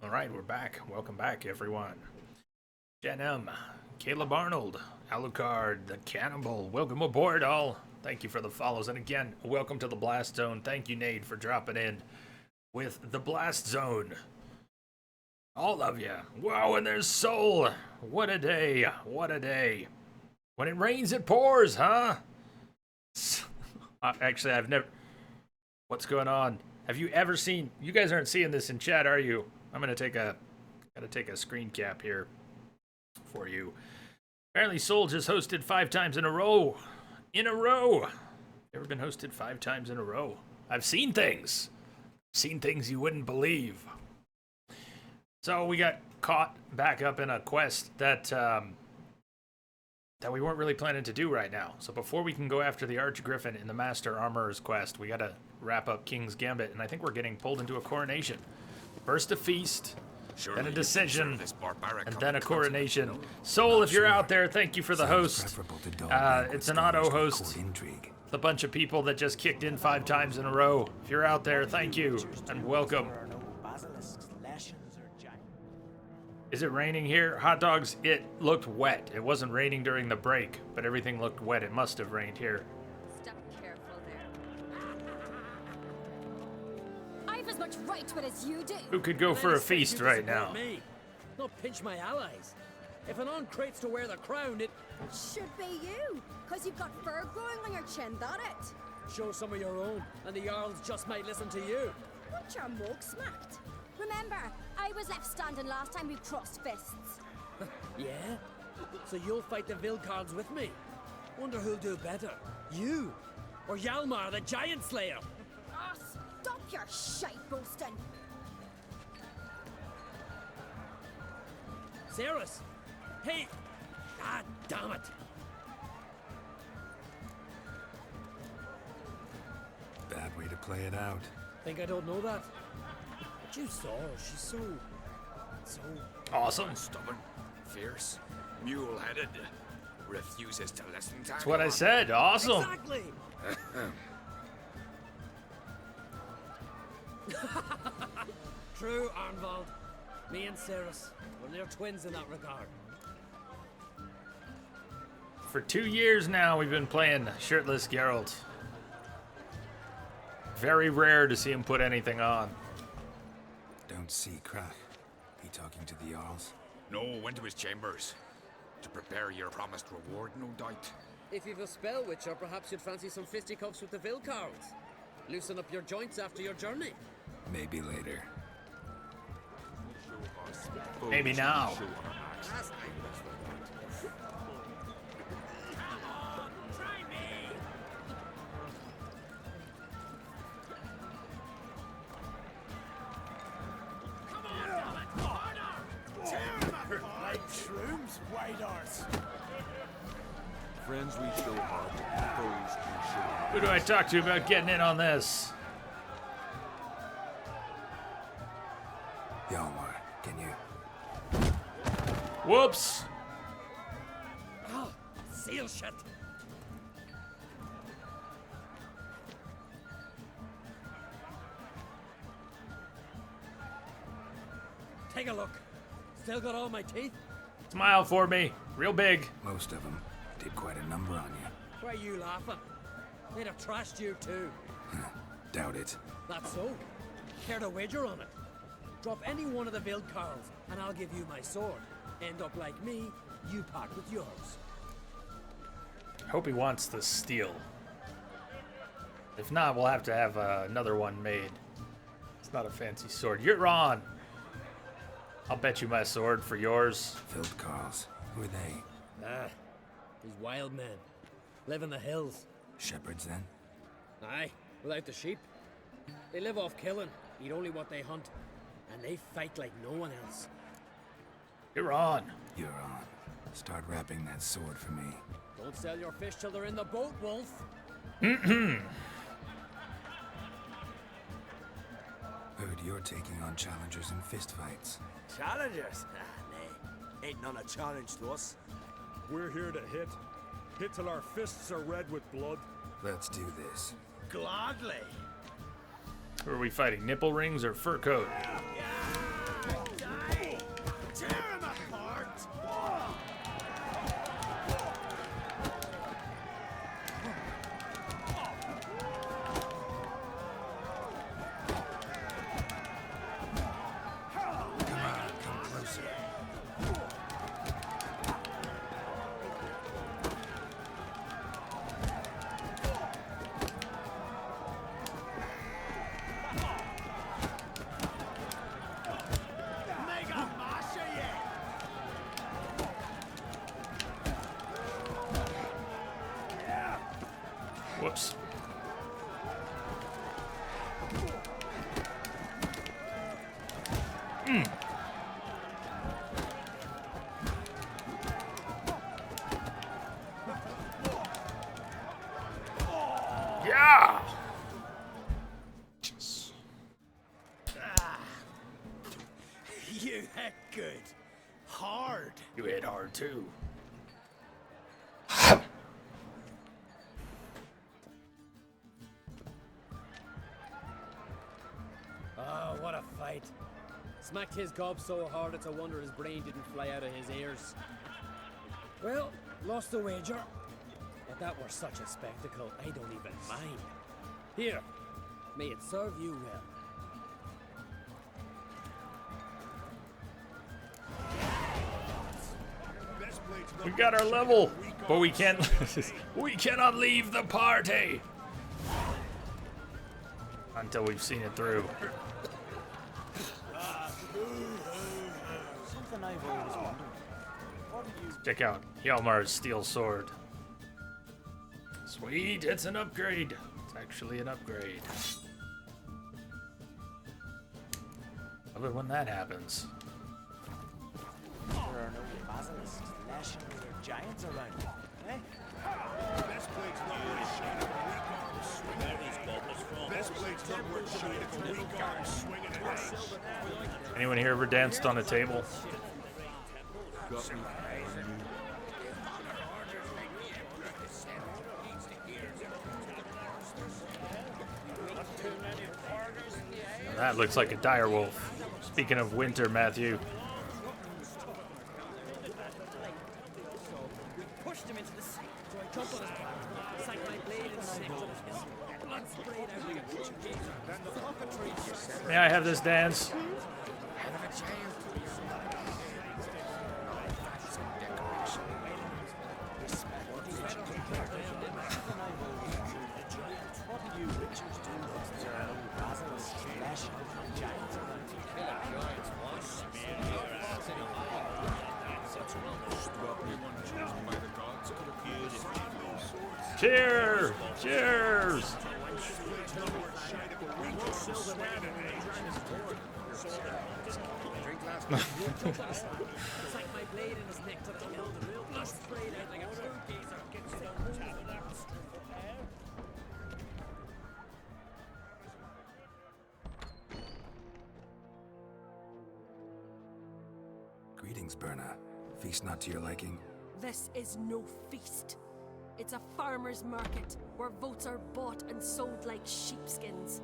All right, we're back. Welcome back, everyone. Jen M, Caleb Arnold, Alucard, the Cannibal. Welcome aboard, all. Thank you for the follows. And again, welcome to the Blast Zone. Thank you, Nate, for dropping in with the Blast Zone. All of you. Wow, and there's Soul. What a day. What a day. When it rains, it pours, huh? Actually, I've never... What's going on? Have you ever seen... You guys aren't seeing this in chat, are you? I'm going to take a... Gotta take a screen cap here for you. Apparently, Soul just hosted 5 times in a row. In a row. Ever been hosted 5 times in a row? I've seen things. Seen things you wouldn't believe. So we got caught back up in a quest that we weren't really planning to do right now. So before we can go after the Archgriffin in the Master Armorer's quest, we got to wrap up King's Gambit, and I think we're getting pulled into a coronation. First a feast, then a decision, and then a coronation. Soul, if you're out there, thank you for the host. It's an auto host. The bunch of people that just kicked in 5 times in a row. If you're out there, thank you, and welcome. Is it raining here? Hot dogs, it looked wet. It wasn't raining during the break, but everything looked wet. It must have rained here. Step careful there. I've as much right to it as you do. Who could go for a feast right now? Me, not pinch my allies. If an on crates to wear the crown, it Should be you, because you've got fur growing on your chin, that it? show some of your own, and the Jarls just might listen to you. Want your mug smacked? Remember, I was left standing last time we crossed fists. Yeah? So you'll fight the Vilcards with me? Wonder who'll do better, you or Hjalmar the Giant Slayer? Ah, stop your shite boasting. Cerys! Hey! God damn it! Bad way to play it out. Think I don't know that? But you saw her, she's so Awesome. Stubborn, fierce, mule-headed, refuses to listen to That's what I said. Awesome. Exactly! True, Arnvald. Me and Cerys, we're near twins in that regard. For 2 years now, we've been playing shirtless Geralt. Very rare to see him put anything on. Don't see Crack. He talking to the Jarls? No, went to his chambers. To prepare your promised reward, no doubt. If you've a spell witcher, perhaps you'd fancy some fisticuffs with the Vilcards. Loosen up your joints after your journey. Maybe later. Maybe now. Friends we show hard, foes we show. Who do I talk to about getting in on this? Hjalmar, can you? Whoops. Ah, seal shit! Take a look. Still got all my teeth? Smile for me. Real big. Most of them did quite a number on you. Why are you laughing? They'd have trashed you too. Doubt it. That's so. Care to wager on it? Drop any one of the Vilcarls, and I'll give you my sword. End up like me, you part with yours. Hope he wants the steel. If not, we'll have to have another one made. It's not a fancy sword. You're on. I'll bet you my sword for yours. Vilcarls. Who are they? Ah, these wild men. Live in the hills. Shepherds, then? Aye, without the sheep. They live off killing, eat only what they hunt, and they fight like no one else. You're on. You're on. Start wrapping that sword for me. Don't sell your fish till they're in the boat, Wolf. Heard you're taking on challengers in fistfights. Challengers? Nay, ain't none a challenge to us. We're here to hit. Hit till our fists are red with blood. Let's do this. Gladly. Who are we fighting? Nipple rings or fur coat? Heck good. Hard. You hit hard too. Oh, what a fight. Smacked his gob so hard it's a wonder his brain didn't fly out of his ears. Well, lost the wager. But that were such a spectacle, I don't even mind. Here, may it serve you well. We got our level, but we can't. We cannot leave the party until we've seen it through. Something I've always wondered. What do you Check out Hjalmar's steel sword. Sweet, it's an upgrade. It's actually an upgrade. Love it when that happens. there are no basilisks lashing with their giants around, eh? Best blade's not worth shining a weak arm swinging. Best blade's not worth shining a weak arm swinging at range. Anyone here ever danced on a table? That looks like a dire wolf. Speaking of winter, Matthew. Pushed him into the sea, so I jumped on his back, sank my blade in his neck till his blood sprayed out like a gazer. May I have this dance? Cheers! Cheers! Sank my blade in his neck till the blood sprayed out like a gazer. Greetings, Berna. Feast not to your liking? This is no feast. It's a farmer's market where votes are bought and sold like sheepskins.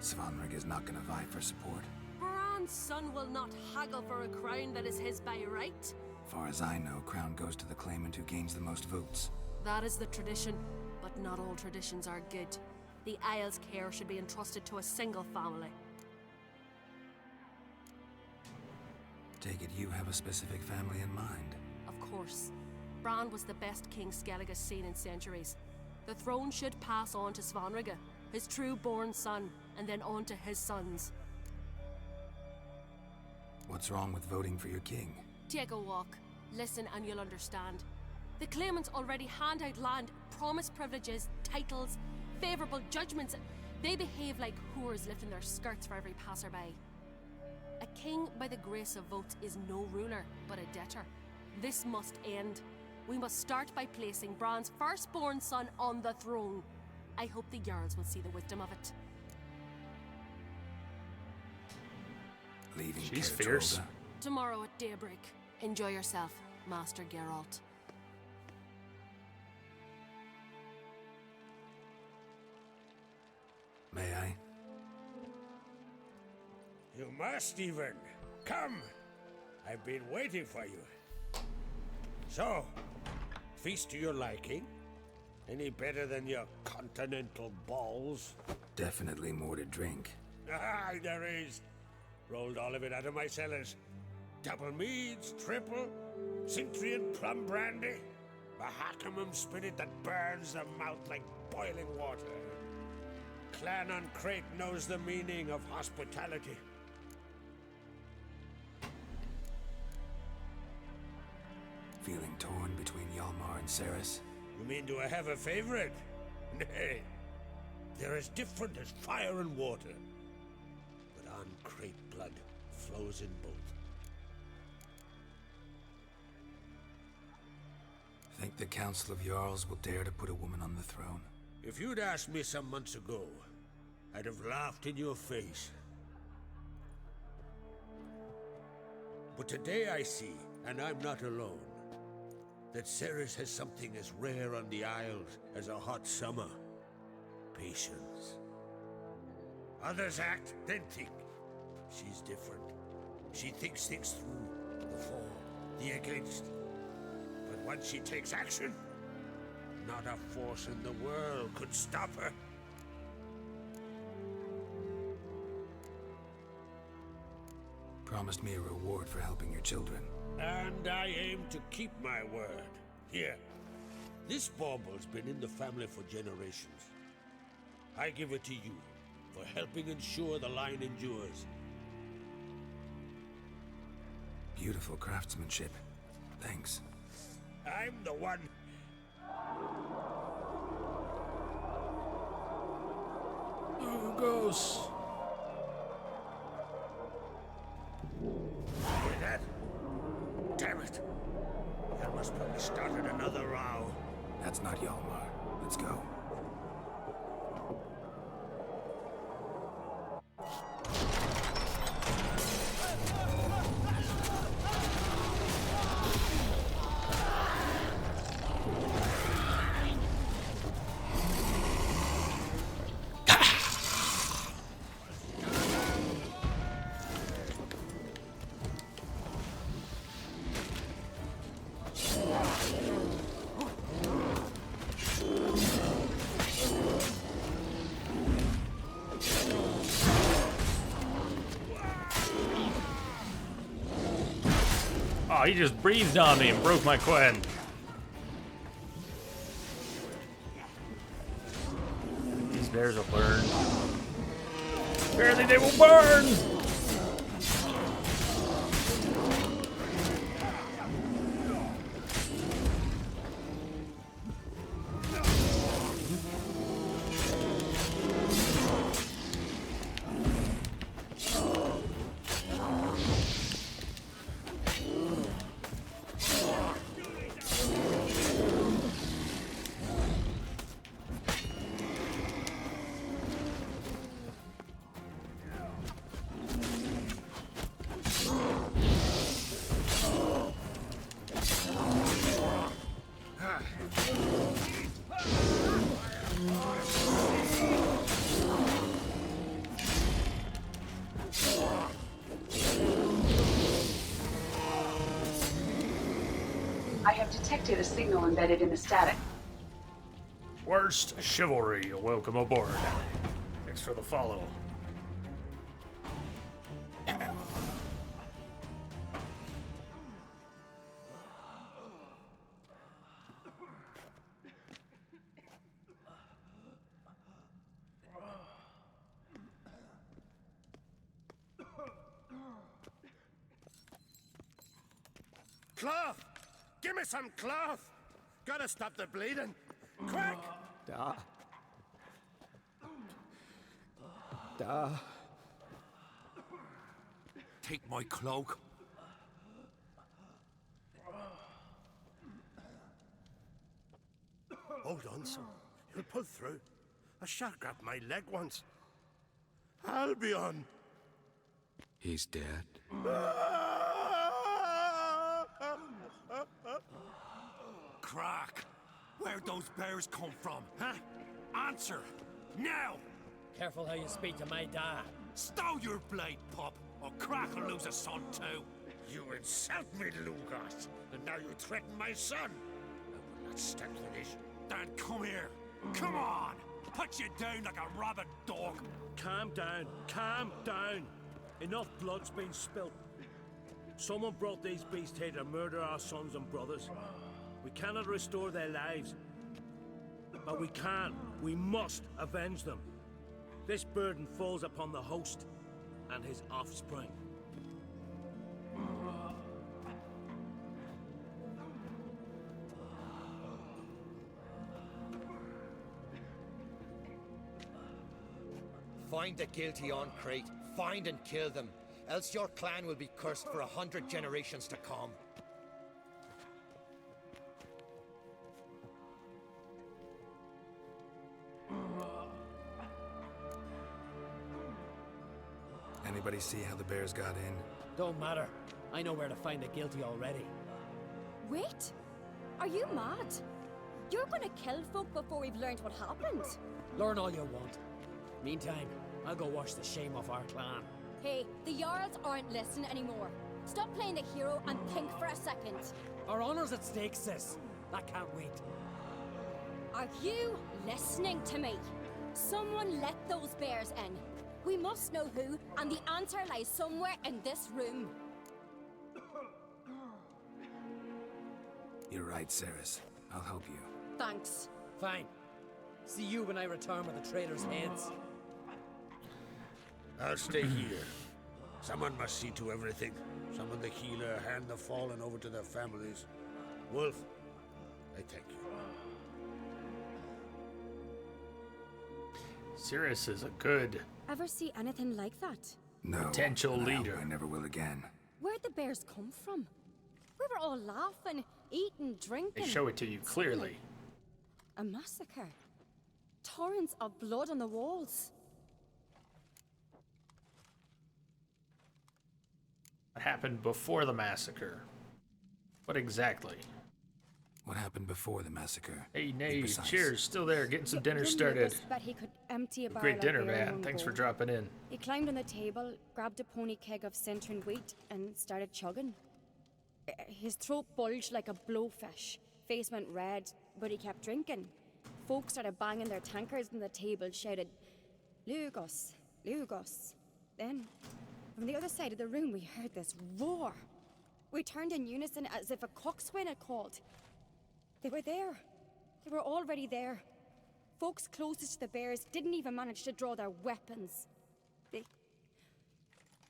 Svanrig is not gonna vie for support. Bran's son will not haggle for a crown that is his by right. Far as I know, crown goes to the claimant who gains the most votes. That is the tradition, but not all traditions are good. The Isle's care should be entrusted to a single family. Take it you have a specific family in mind. Of course. Bran was the best king Skellig has seen in centuries. The throne should pass on to Svanrige, his true-born son, and then on to his sons. What's wrong with voting for your king? Take a walk. Listen and you'll understand. The claimants already hand out land, promise privileges, titles, favourable judgments. They behave like whores lifting their skirts for every passerby. A king by the grace of votes is no ruler, but a debtor. This must end. We must start by placing Bran's firstborn son on the throne. I hope the Jarls will see the wisdom of it. Leaving She's Caer fierce. Trolda? Tomorrow at daybreak. Enjoy yourself, Master Geralt. May I? You must even. Come. I've been waiting for you. So, feast to your liking? Any better than your continental balls? Definitely more to drink. Ah, there is. Rolled all of it out of my cellars. Double meads, triple, Cintrian plum brandy, a Hackamum spirit that burns the mouth like boiling water. Clan on Crate knows the meaning of hospitality. Feeling torn between Hjalmar and Cerys? You mean do I have a favorite? Nay. They're as different as fire and water. But on Crate blood flows in both. Think the Council of Jarls will dare to put a woman on the throne? If you'd asked me some months ago, I'd have laughed in your face. But today I see, and I'm not alone, that Ceres has something as rare on the Isles as a hot summer. Patience. Others act, then think. She's different. She thinks things through, the for, the against. But once she takes action, not a force in the world could stop her. Promised me a reward for helping your children. And I aim to keep my word. Here, this bauble's been in the family for generations. I give it to you for helping ensure the line endures. Beautiful craftsmanship. Thanks. I'm the one. Oh, ghosts. Hear that? Damn it. Elmer's probably started another row. That's not Hjalmar. Let's go. Oh, he just breathed on me and broke my Quen. These bears will burn. Apparently they will burn! I have detected a signal embedded in the static. Worst chivalry, welcome aboard. Thanks for the follow. Cloth! Give me some cloth! Gotta stop the bleeding. Quick! Take my cloak. Hold on, son. You'll pull through. A shark grabbed my leg once. Albion! He's dead. Crack! Where'd those bears come from, huh? Answer! Now! Careful how you speak to my dad. Stow your blade, pup, or Crack will lose a son too. You insult me, Lugos, and now you threaten my son. I will not stand for this. Dan, come here. Come on! Put you down like a rabid dog. Calm down. Calm down. Enough blood's been spilt. Someone brought these beasts here to murder our sons and brothers. We cannot restore their lives. But we can. We must avenge them. This burden falls upon the host and his offspring. Find the guilty on Crete. Find and kill them. Else your clan will be cursed for 100 generations to come. Anybody see how the bears got in? Don't matter. I know where to find the guilty already. Wait, are you mad? You're gonna kill folk before we've learned what happened. Learn all you want. Meantime, I'll go wash the shame off our clan. Hey, the Jarls aren't listening anymore. Stop playing the hero and think for a second. Our honor's at stake, sis. That can't wait. Are you listening to me? Someone let those bears in. We must know who, and the answer lies somewhere in this room. You're right, Ceres. I'll help you. Thanks. Fine. See you when I return with the traitors' heads. I'll stay here. Someone must see to everything. Summon the healer, hand the fallen over to their families. Wolf, I thank you. Cirrus is a good Ever see anything like that? No. potential and I hope leader. I never will again. Where'd the bears come from? We were all laughing, eating, drinking. They show it to you clearly. A massacre. Torrents of blood on the walls. What happened before the massacre? What exactly? What happened before the massacre? Hey, Be Nate, precise. cheers. Still there, getting some dinner Jimmy started. just bet he could empty a barrel Great of dinner, beer in man. one Thanks go. for dropping in. He climbed on the table, grabbed a pony keg of centering wheat, and started chugging. His throat bulged like a blowfish. Face went red, but he kept drinking. Folks started banging their tankards on the table, shouted, "Lugos, Lugos." Then, from the other side of the room, we heard this roar. We turned in unison as if a coxswain had called. They were there. They were already there. Folks closest to the bears didn't even manage to draw their weapons.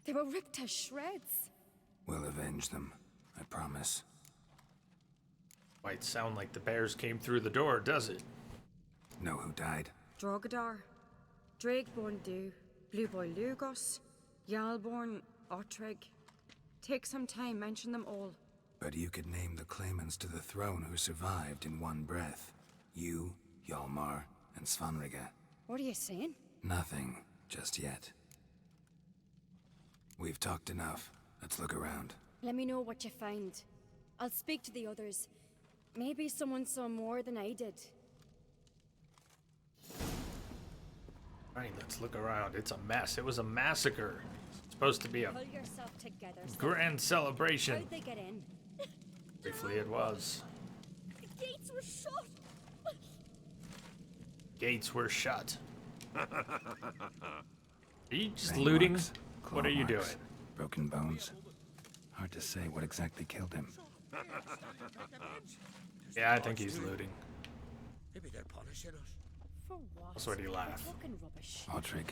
They were ripped to shreds. We'll avenge them. I promise. Might sound like the bears came through the door, does it? Know who died? Drogadar, Drakeborn Du, Blue Boy Lugos, Yalborn, Ottrig. Take some time, mention them all. But you could name the claimants to the throne who survived in one breath. You, Hjalmar, and Svanrige. What are you saying? Nothing, just yet. We've talked enough. Let's look around. Let me know what you find. I'll speak to the others. Maybe someone saw more than I did. Right, let's look around. It's a mess. It was a massacre. It's supposed to be a Pull yourself together. grand celebration. How'd they get in? Briefly, it was. The gates were shut. Gates were shut. Are you just Fang looting? marks, What claw are you marks, doing? Broken bones. Hard to say what exactly killed him. Yeah, I think he's looting. Maybe they're punishing us. For what? That's why he laughed. Fucking rubbish. Ottrig.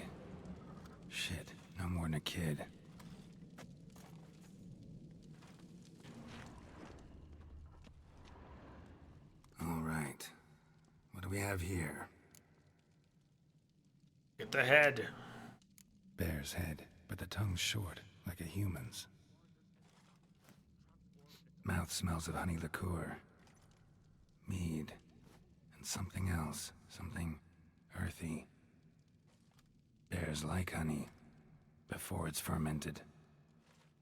Shit, no more than a kid. All right. What do we have here? Get the head. Bear's head, but the tongue's short, like a human's. Mouth smells of honey liqueur. Mead. And something else. Something earthy. Bears like honey. Before it's fermented.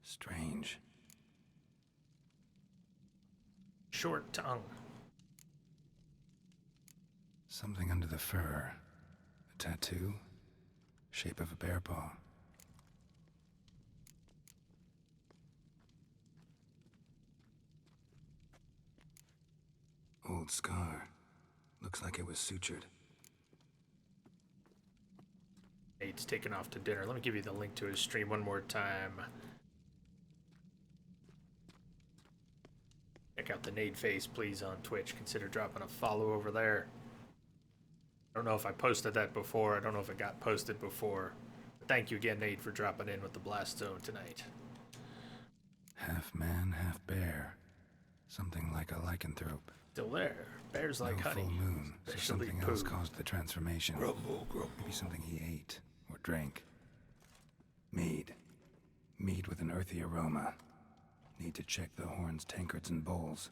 Strange. Short tongue. Something under the fur. A tattoo. Shape of a bear paw. Old scar. Looks like it was sutured. Nate's taking off to dinner. Let me give you the link to his stream one more time. Check out the Nate face, please, on Twitch. Consider dropping a follow over there. I don't know if I posted that before. I don't know if it got posted before. But thank you again, Nate, for dropping in with the Blast Zone tonight. Half man, half bear. Something like a lycanthrope. Still there. Bears like no honey. full moon, so Especially something poo. else caused the transformation. Grumble, grumble. Maybe something he ate or drank. Mead. Mead with an earthy aroma. Need to check the horns, tankards, and bowls.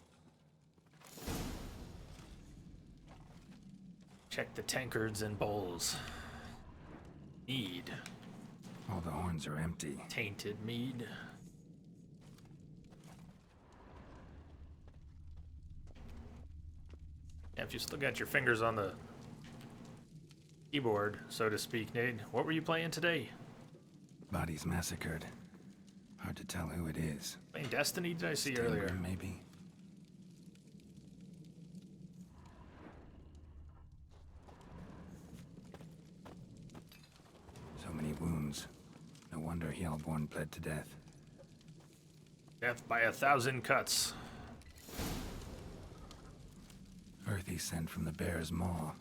Check the tankards and bowls. Mead. All the horns are empty. Tainted mead. Yeah, if you still got your fingers on the keyboard, so to speak, Nate, what were you playing today? Bodies massacred. Hard to tell who it is. Playing Destiny, did I see Sting earlier? room, maybe. So many wounds. No wonder Hellborn bled to death. Death by 1,000 cuts. Earthy scent from the bear's maw.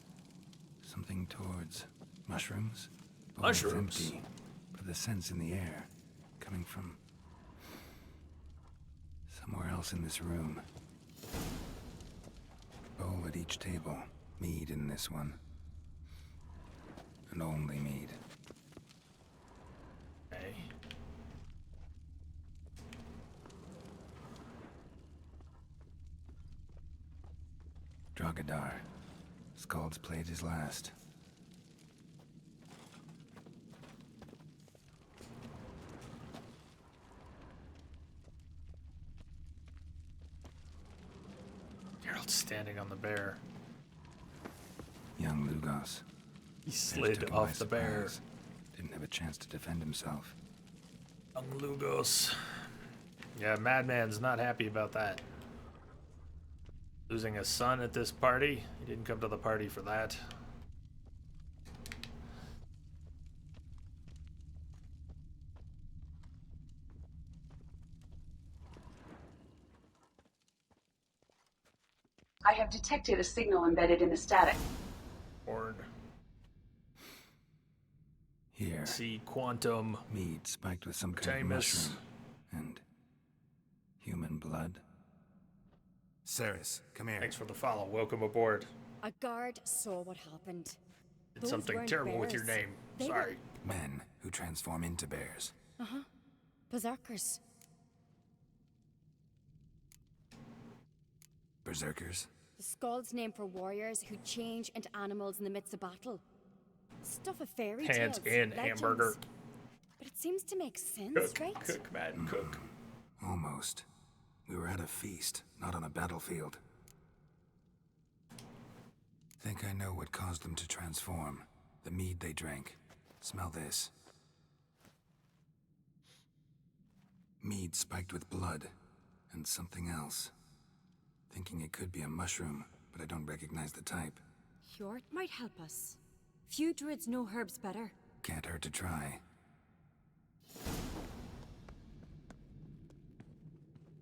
Something towards mushrooms? Mushrooms? It's empty, but the scent's in the air. Coming from somewhere else in this room. Bowl at each table. Mead in this one. And only mead. Okay. Drogadar. Skald's played his last. Geralt's standing on the bear. Young Lugos. He Bears slid took him by off the bear. surprise. Didn't have a chance to defend himself. Young Lugos. Yeah, Madman's not happy about that. Losing a son at this party. He didn't come to the party for that. I have detected a signal embedded in the static. Horn. Here. See quantum. Mead spiked with some kind of Tamus. mushroom. And human blood. Ceres, come here. Thanks for the follow. Welcome aboard. A guard saw what happened. Did Those something weren't terrible with your bears. name. They were- Sorry. Men who transform into bears. Berserkers. Berserkers. The Skald's name for warriors who change into animals in the midst of battle. Stuff of fairy Hands tales. in legends. hamburger. But it seems to make sense, Cook, right? cook, man, cook. Almost. We were at a feast, not on a battlefield. Think I know what caused them to transform. The mead they drank. Smell this. Mead spiked with blood. And something else. Thinking it could be a mushroom, but I don't recognize the type. Hjort might help us. Few druids know herbs better. Can't hurt to try.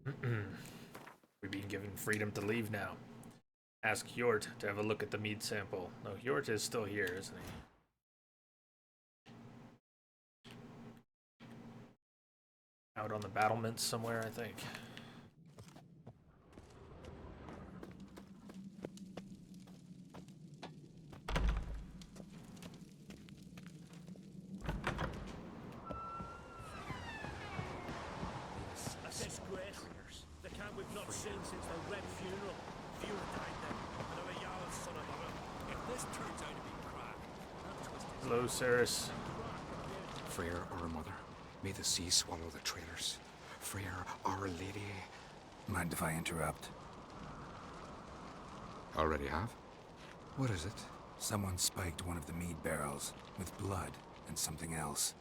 We've been given freedom to leave now. Ask Hjort to have a look at the mead sample. No, Hjort is still here, isn't he? Out on the battlements somewhere, I think. A disgrace. The camp we've not seen since the Red Funeral. Few died then, and of a yard son of a. If this turns out to be crap, that twist is. Hello, Ceres. Freyr, our mother, may the sea swallow the traitors. Freyr, our lady. Mind if I interrupt? Already have? What is it? Someone spiked one of the mead barrels with blood and something else.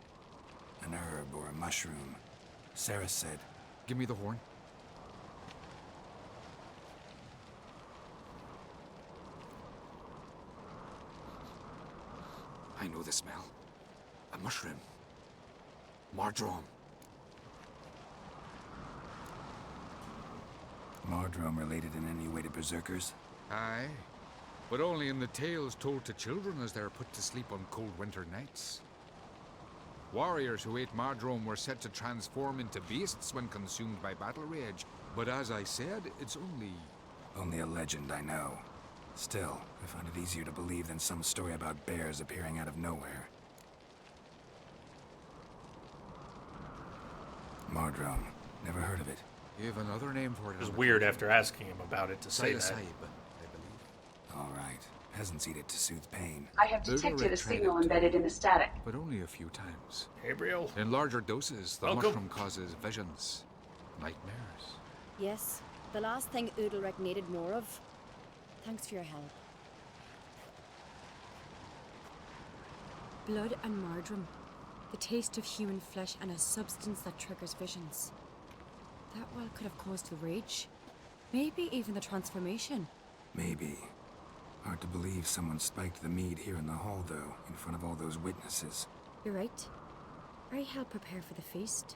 An herb or a mushroom. Sarah said, Give me the horn. I know the smell. A mushroom. Mardrome. Mardrome related in any way to berserkers? Aye, but only in the tales told to children as they're put to sleep on cold winter nights. Warriors who ate Mardrome were said to transform into beasts when consumed by battle rage, but as I said, it's only... Only a legend, I know. Still, I find it easier to believe than some story about bears appearing out of nowhere. Mardrome. Never heard of it. You have another name for it. It was weird after asking him about it to say that. Psilocybin, I believe. All right. Peasants eat it to soothe pain. I have detected a signal embedded in the static. But only a few times. Gabriel? In larger doses, the Welcome. mushroom causes visions, nightmares. Yes, the last thing Udalrek needed more of. Thanks for your help. Blood and marjoram. The taste of human flesh and a substance that triggers visions. That well could have caused the rage. Maybe even the transformation. Maybe. Hard to believe someone spiked the mead here in the hall, though, in front of all those witnesses. You're right. I helped prepare for the feast.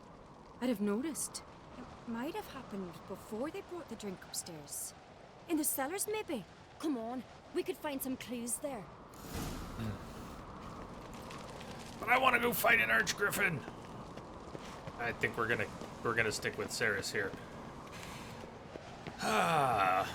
I'd have noticed. It might have happened before they brought the drink upstairs. In the cellars, maybe? Come on, we could find some clues there. But I want to go fight an Archgriffin. I think we're gonna stick with Ceres here. Ah.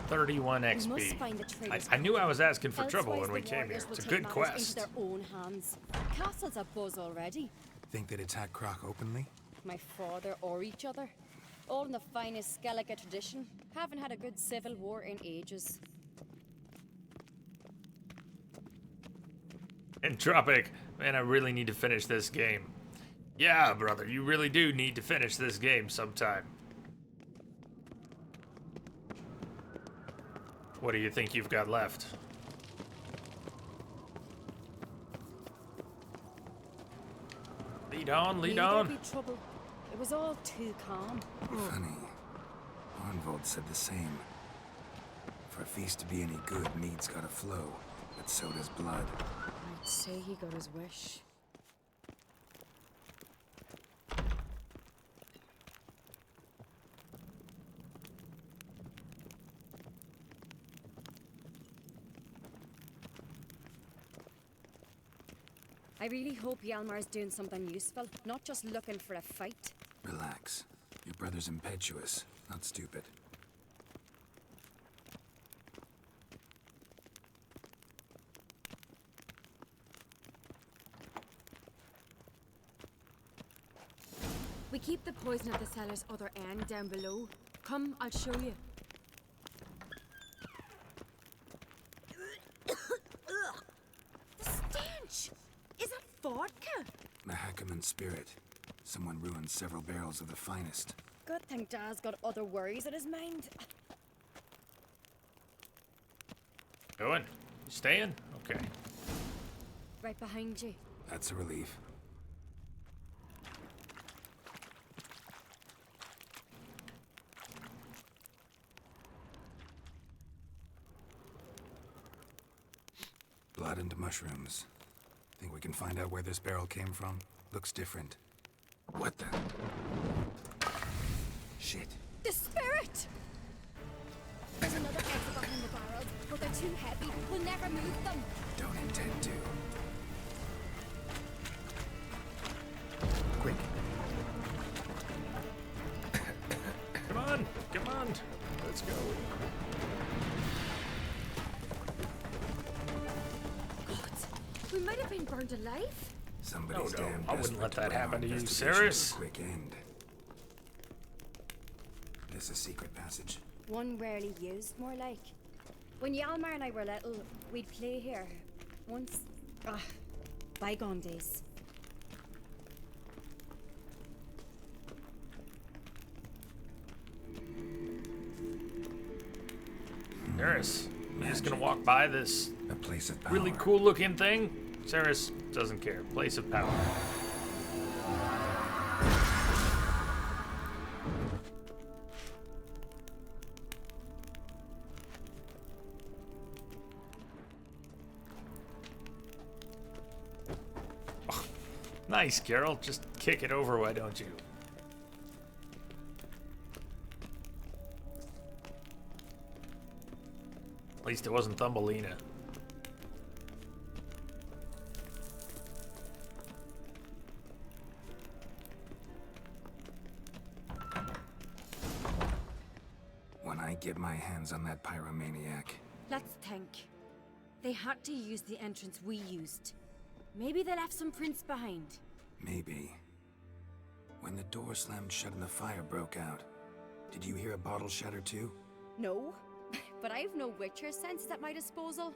31 We must XP. find the traitors I knew I was asking for trouble Elsewise when we the came here. warriors will It's a take good matters quest. into their own hands. Castle's a buzz already. Think they'd attack Croc openly? My father or each other. All in the finest Skellige tradition. Haven't had a good civil war in ages. Entropic. Man, I really need to finish this game. Yeah, brother, you really do need to finish this game sometime. What do you think you've got left? Lead on, lead Knew on. there'd be trouble. It was all too calm. Funny. Arnvold said the same. For a feast to be any good, mead's gotta flow, but so does blood. I'd say he got his wish. I really hope Hjalmar's doing something useful, not just looking for a fight. Relax. Your brother's impetuous, not stupid. We keep the poison at the cellar's other end down below. Come, I'll show you. The stench! Is that vodka? Mahakaman spirit. Someone ruined several barrels of the finest. Good thing Dad's got other worries in his mind. Going? You staying? Okay. Right behind you. That's a relief. Blood and mushrooms. Think we can find out where this barrel came from? Looks different. What the? Shit. The spirit! There's another exit behind the barrels, but they're too heavy. We'll never move them. Don't intend to. Quick. Come on, come on. Let's go. We might have been burned alive. Somebody's no, damn I wouldn't let desperate to that bring happen our to you, investigation Ceres. to a quick end. This a secret passage? One rarely used, more like. When Hjalmar and I were little, we'd play here. Once. Bygone days. Ceres, you're just gonna walk by this A place of power. really cool looking thing? Ceres doesn't care. Place of power. Oh, nice, Carol. Just kick it over, why don't you? At least it wasn't Thumbelina. When I get my hands on that pyromaniac. Let's think. They had to use the entrance we used. Maybe they left some prints behind. Maybe. When the door slammed shut and the fire broke out, did you hear a bottle shatter too? No, but I've no Witcher senses at my disposal.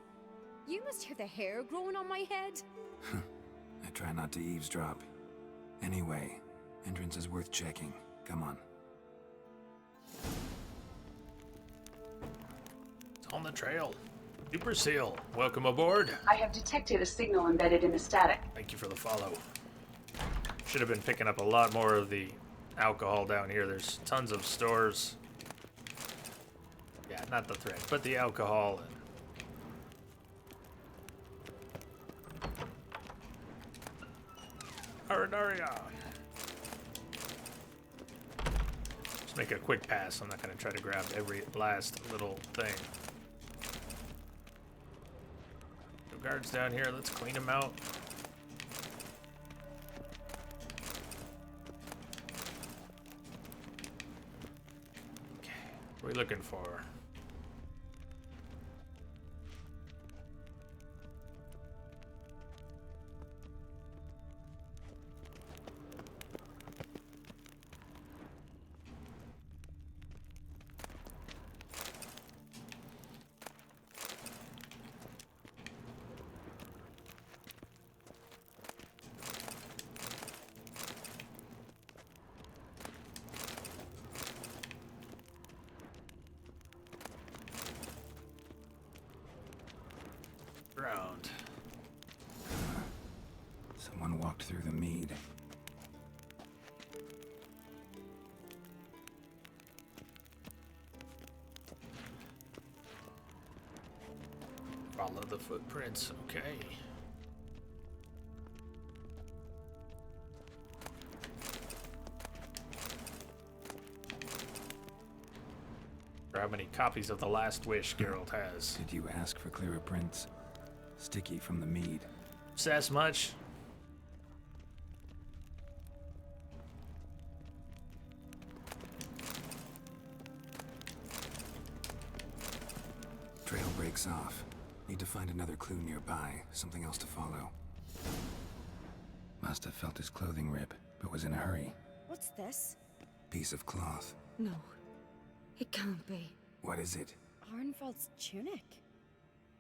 You must hear the hair growing on my head. I try not to eavesdrop. Anyway, entrance is worth checking. Come on. on the trail. Super Seal, welcome aboard. I have detected a signal embedded in the static. Thank you for the follow. Should have been picking up a lot more of the alcohol down here. There's tons of stores. Yeah, not the thread, but the alcohol. Aranaria. Just make a quick pass. I'm not going to try to grab every last little thing. No guards down here. Let's clean them out. Okay, what are we looking for? Ground. Someone walked through the mead. Follow the footprints, okay. How many copies of The Last Wish Geralt has? Did you ask for clearer prints? Sticky from the mead. Says much? Trail breaks off. Need to find another clue nearby. Something else to follow. Must have felt his clothing rip, but was in a hurry. What's this? Piece of cloth. No, it can't be. What is it? Arnvald's tunic.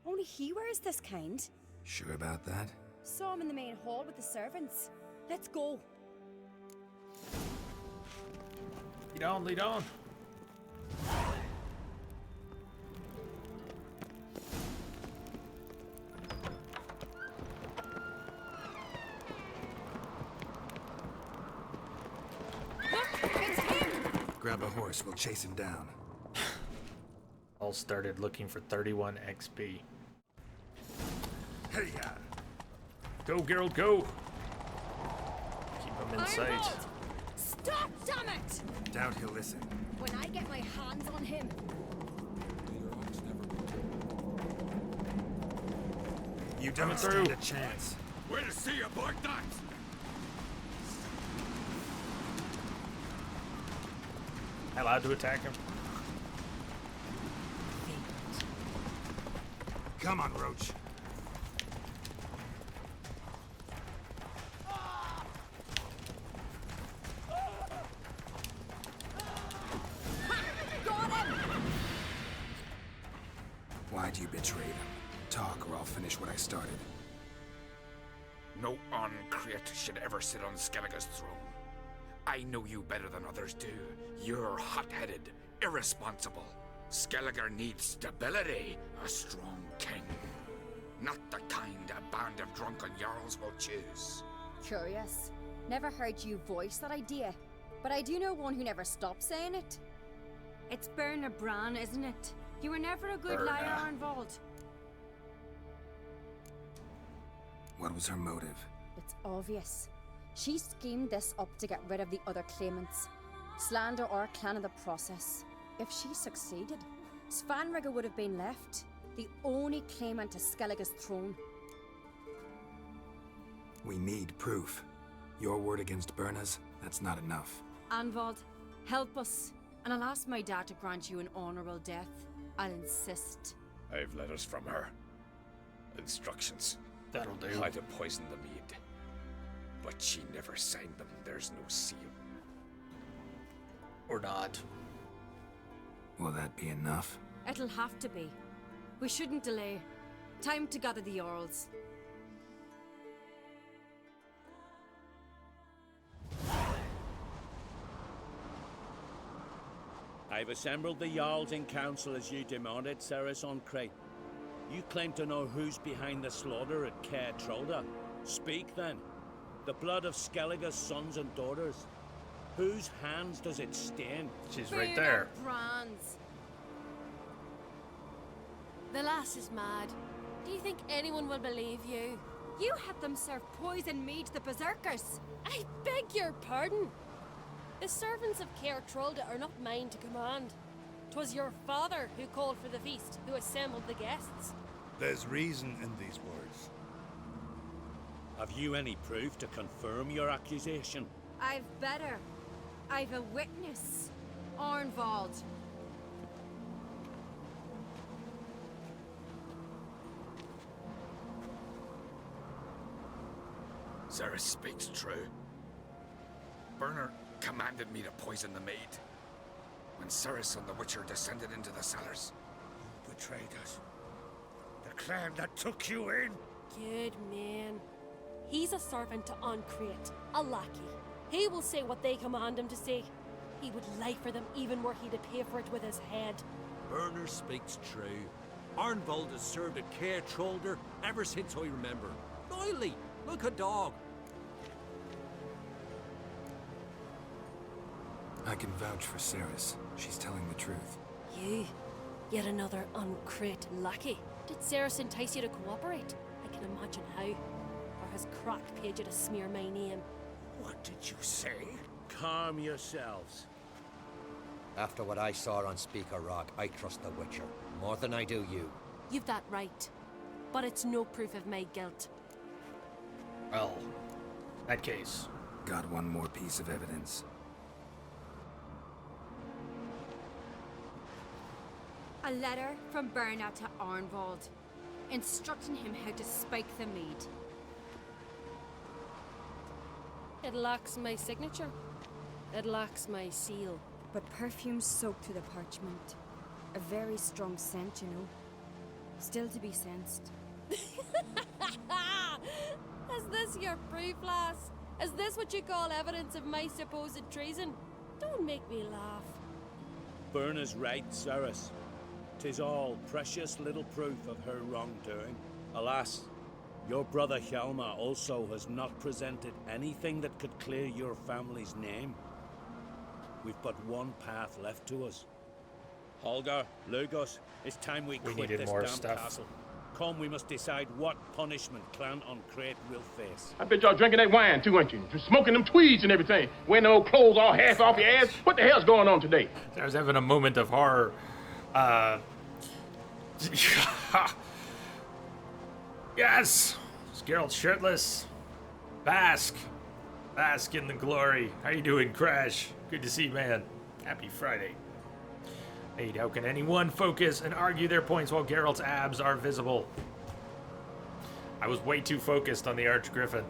Only he wears this kind. Sure about that? Saw him in the main hall with the servants. Let's go. Lead on, lead on. Grab a horse, we'll chase him down. All started looking for 31 XP. Hey, Go, Geralt, go! Keep him in sight. Arnvald! Stop, damn it! Doubt he'll listen. When I get my hands on him. You don't through. stand a chance. Way to see you, boy, nuts! Allowed to attack him? Come on, Roach. Got him! Why'd you betray them? Talk, or I'll finish what I started. No uncreate should ever sit on Skellige's throne. I know you better than others do. You're hot-headed, irresponsible. Skellige needs stability, a strong king. Not the kind a band of drunken jarls will choose. Curious. Never heard you voice that idea. But I do know one who never stops saying it. It's Berna Bran, isn't it? You were never a good liar, Arnvald. What was her motive? It's obvious. She schemed this up to get rid of the other claimants. Slander our clan in the process. If she succeeded, Svanrigger would have been left, the only claimant to Skellige's throne. We need proof. Your word against Berna's, that's not enough. Arnvald, help us. And I'll ask my dad to grant you an honorable death. I'll insist. I've letters from her. Instructions. That'll do. How to poison the mead. But she never signed them. There's no seal. Or not. Will that be enough? It'll have to be. We shouldn't delay. Time to gather the Jarls. I've assembled the Jarls in council as you demanded, Ceres on Crate. You claim to know who's behind the slaughter at Caer Trolda. Speak then. The blood of Skellige's sons and daughters. Whose hands does it stain? She's right there. Brands. The lass is mad. Do you think anyone will believe you? You had them serve poison mead to the berserkers. I beg your pardon. The servants of Caer Trolda are not mine to command. 'Twas your father who called for the feast, who assembled the guests. There's reason in these words. Have you any proof to confirm your accusation? I've better. I've a witness. Arnvald. Ceres speaks true. Burner commanded me to poison the maid. When Ceres and the Witcher descended into the cellars. Who betrayed us? The clan that took you in? Good man. He's a servant to Ancrate, a lackey. He will say what they command him to say. He would lie for them even were he to pay for it with his head. Burner speaks true. Arnvald has served at Caer Trolder ever since I remember. Loyally, look a dog. I can vouch for Ceres. She's telling the truth. You, yet another Ancrate lackey. Did Ceres entice you to cooperate? I can imagine how. Or has Crack paid you to smear my name? What did you say? Calm yourselves. After what I saw on Speaker Rock, I trust the Witcher more than I do you. You've that right. But it's no proof of my guilt. Well, that case. Got one more piece of evidence. A letter from Berna to Arnvald, instructing him how to spike the mead. It lacks my signature. It lacks my seal. But perfume soaked through the parchment. A very strong scent, you know. Still to be sensed. Is this your proof, lass? Is this what you call evidence of my supposed treason? Don't make me laugh. Burner's right, Ceres. 'Tis all precious little proof of her wrongdoing. Alas, your brother Hjalmar also has not presented anything that could clear your family's name. We've but one path left to us. Holger, Lugos, it's time we quit needed this more damn stuff. castle. Come, we must decide what punishment Clan Ancrate will face. I bet y'all drinking that wine too, ain't you? Just smoking them tweeds and everything. Wearing the old clothes all half off your ass. What the hell's going on today? I was having a moment of horror. Yes! It's Geralt shirtless. Bask. Bask in the glory. How you doing, Crash? Good to see you, man. Happy Friday. Hey, how can anyone focus and argue their points while Geralt's abs are visible? I was way too focused on the Archgriffin.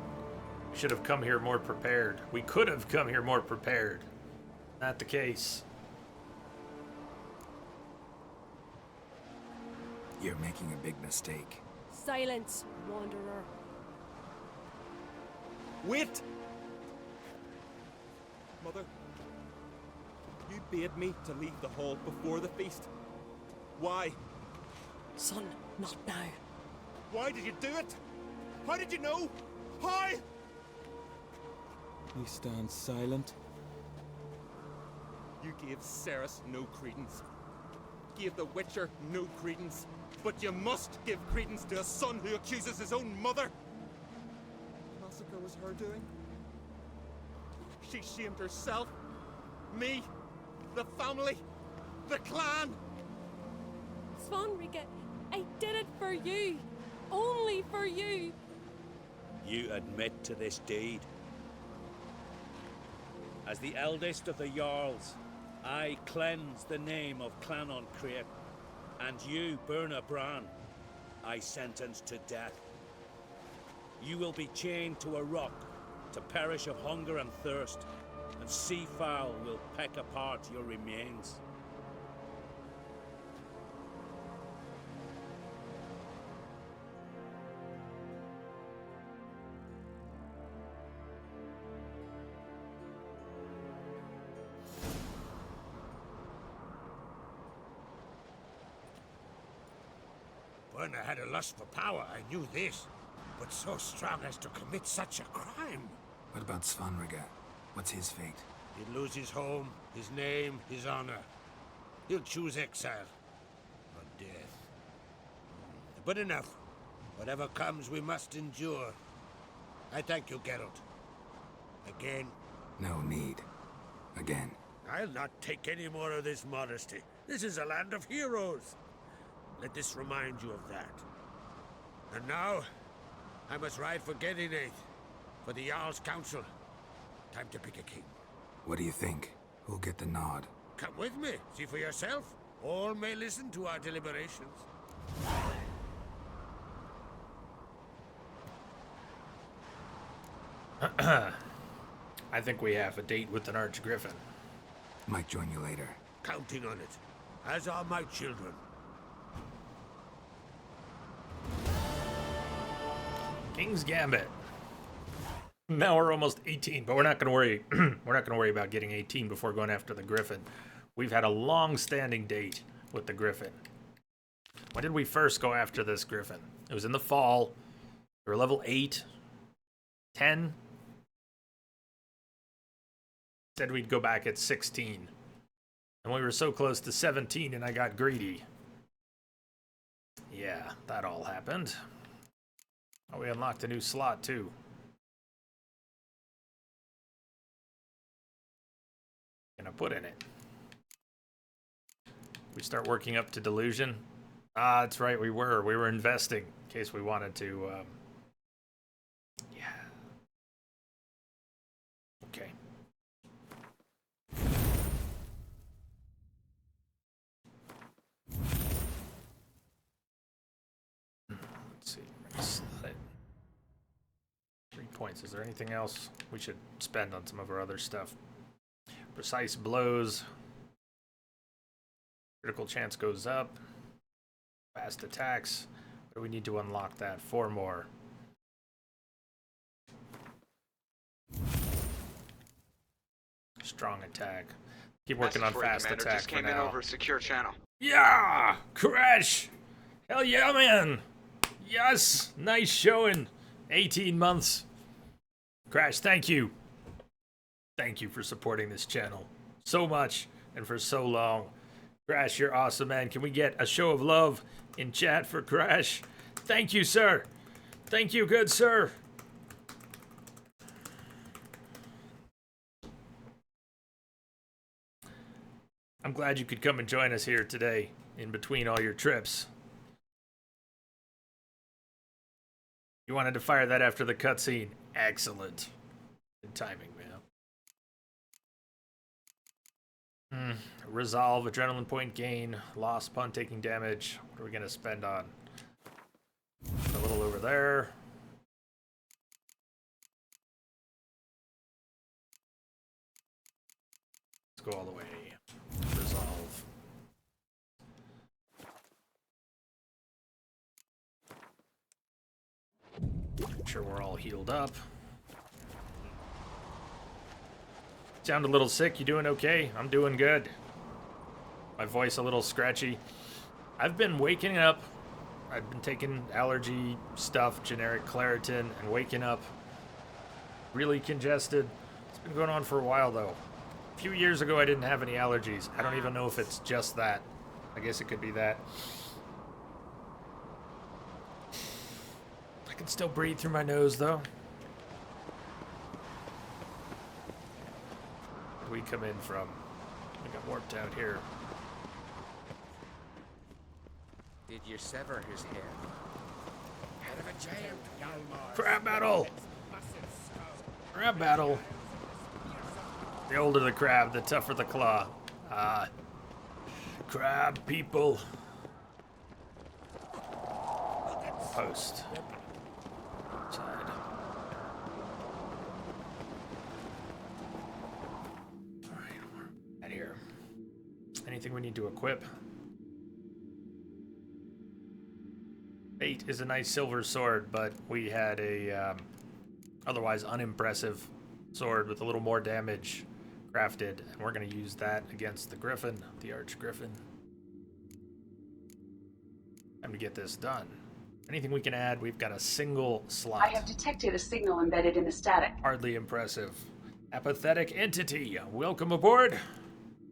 We should have come here more prepared. We could have come here more prepared. Not the case. You're making a big mistake. Silence, wanderer. Wait! Mother, you bade me to leave the hall before the feast. Why? Son, not now. Why did you do it? How did you know? How? You stand silent. You gave Ceres no credence. Gave the Witcher no credence. But you must give credence to a son who accuses his own mother. The massacre was her doing. She shamed herself, me, the family, the clan. Svanrika, I did it for you. Only for you. You admit to this deed. As the eldest of the Jarls, I cleanse the name of Clan Ancrate, and you, Berna Bran, I sentence to death. You will be chained to a rock to perish of hunger and thirst, and sea fowl will peck apart your remains. Governor had a lust for power, I knew this. But so strong as to commit such a crime. What about Svanrige? What's his fate? He'd lose his home, his name, his honor. He'll choose exile. Or death. But enough. Whatever comes, we must endure. I thank you, Geralt. Again. No need. Again. I'll not take any more of this modesty. This is a land of heroes. Let this remind you of that. And now, I must ride for Gedinath, for the Jarl's Council. Time to pick a king. What do you think? Who'll get the nod? Come with me, see for yourself. All may listen to our deliberations. I think we have a date with an Archgriffin. Might join you later. Counting on it, as are my children. King's Gambit. Now we're almost 18, but we're not going to worry. We're not going to worry about getting 18 before going after the Griffin. We've had a long-standing date with the Griffin. When did we first go after this Griffin? It was in the fall. We were level 8, 10. Said we'd go back at 16. And we were so close to 17 and I got greedy. Yeah, that all happened. Oh, we unlocked a new slot too. Gonna put in it. We start working up to delusion. Ah, that's right, we were investing in case we wanted to. Yeah. Okay. Let's see. Slot it. 3 points. Is there anything else we should spend on some of our other stuff? Precise blows. Critical chance goes up. Fast attacks. What do we need to unlock that? 4 more. Strong attack. Keep working on fast attack just for came in now. over secure channel. Yeah! Crash! Hell yeah, man! Yes! Nice showing. 18 months. Crash, thank you. Thank you for supporting this channel so much and for so long. Crash, you're awesome, man. Can we get a show of love in chat for Crash? Thank you, sir. Thank you, good sir. I'm glad you could come and join us here today in between all your trips. You wanted to fire that after the cutscene. Excellent. Good timing, man. Resolve, adrenaline point gain, loss upon taking damage. What are we going to spend on? A little over there. Let's go all the way. Resolve. Make sure we're all healed up. Sound a little sick. You doing okay? I'm doing good. My voice a little scratchy. I've been waking up. I've been taking allergy stuff, generic Claritin, and waking up really congested. It's been going on for a while though. A few years ago I didn't have any allergies. I don't even know if it's just that. I guess it could be that. I can still breathe through my nose though. Where did we come in from? I got warped out here. Did you sever his head? Head of a giant. Crab battle! Crab battle! The older the crab, the tougher the claw. Ah. Crab people. Post. Side. Alright, we're at here. Anything we need to equip? Fate is a nice silver sword, but we had a otherwise unimpressive sword with a little more damage crafted, and we're going to use that against the Griffin, the Arch Griffin. Time to get this done. Anything we can add, we've got a single slot. I have detected a signal embedded in the static. Hardly impressive. Apathetic entity, welcome aboard.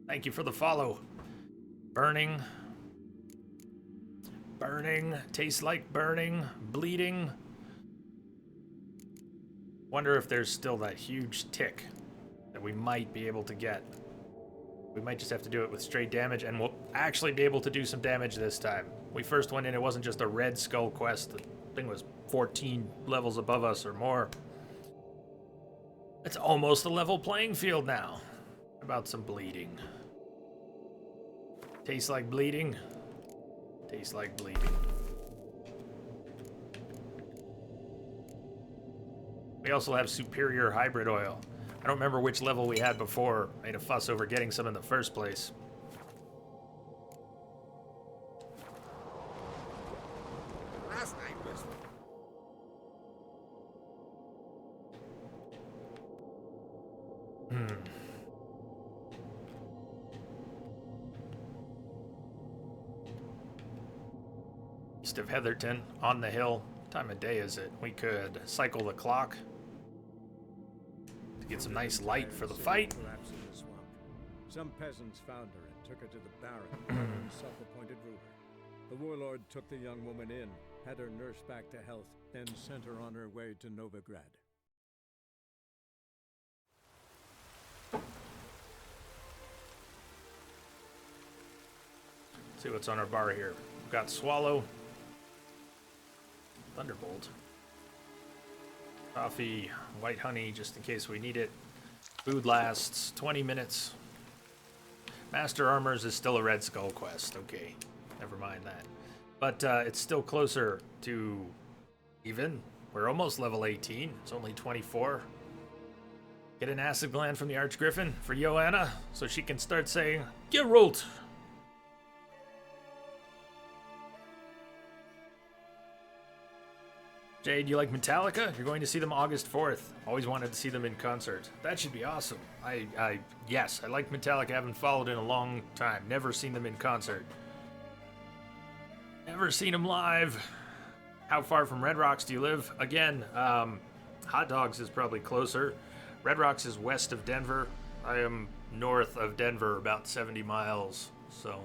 Thank you for the follow. Burning. Burning. Tastes like burning. Bleeding. Wonder if there's still that huge tick that we might be able to get. We might just have to do it with straight damage, and we'll actually be able to do some damage this time. We first went in, it wasn't just a red skull quest. The thing was 14 levels above us or more. It's almost a level playing field now. How about some bleeding? Tastes like bleeding. Tastes like bleeding. We also have superior hybrid oil. I don't remember which level we had before. Made a fuss over getting some in the first place. Last night was... East of Heatherton, on the hill. What time of day is it? We could cycle the clock to get some nice light for the fight. Some peasants found her and took her to the Baron, self-appointed ruler. The warlord took the young woman in, had her nursed back to health, then sent her on her way to Novigrad. See what's on our bar here. We've got Swallow, Thunderbolt, coffee, white honey, just in case we need it. Food lasts 20 minutes. Master Armors is still a Red Skull quest. Okay, never mind that. But it's still closer to even. We're almost level 18. It's only 24. Get an acid gland from the Archgriffin for Joanna so she can start saying, Geralt! Jade, you like Metallica? You're going to see them August 4th. Always wanted to see them in concert. That should be awesome. Yes, I like Metallica. I haven't followed in a long time. Never seen them in concert. Never seen them live. How far from Red Rocks do you live? Again, Hot Dogs is probably closer. Red Rocks is west of Denver. I am north of Denver, about 70 miles. So,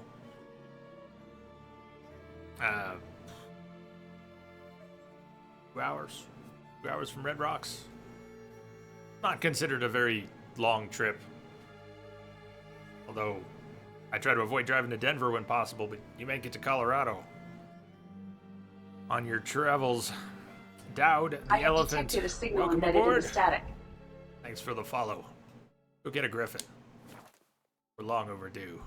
2 hours. 2 hours from Red Rocks. Not considered a very long trip. Although, I try to avoid driving to Denver when possible, but you make it to Colorado. On your travels, Dowd, the elephant. I have detected a signal Welcome embedded aboard. in the static. Thanks for the follow. Go get a griffin. We're long overdue.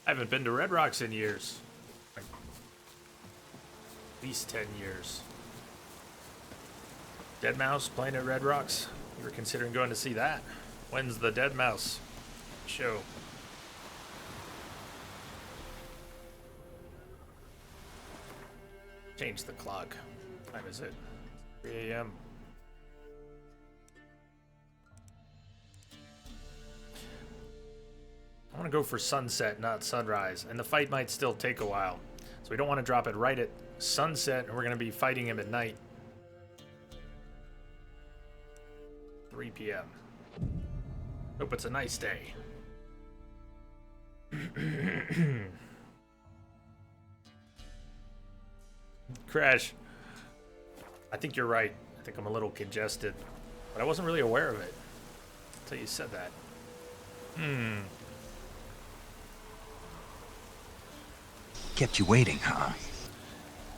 I haven't been to Red Rocks in years. Like, at least 10 years. Dead Mouse playing at Red Rocks? You were considering going to see that? When's the Dead Mouse show? Change the clock. What time is it? 3 a.m. I want to go for sunset, not sunrise, and the fight might still take a while. So we don't want to drop it right at sunset, and we're going to be fighting him at night. 3 p.m. Hope it's a nice day. Crash. I think you're right. I think I'm a little congested, but I wasn't really aware of it until you said that. Kept you waiting, huh?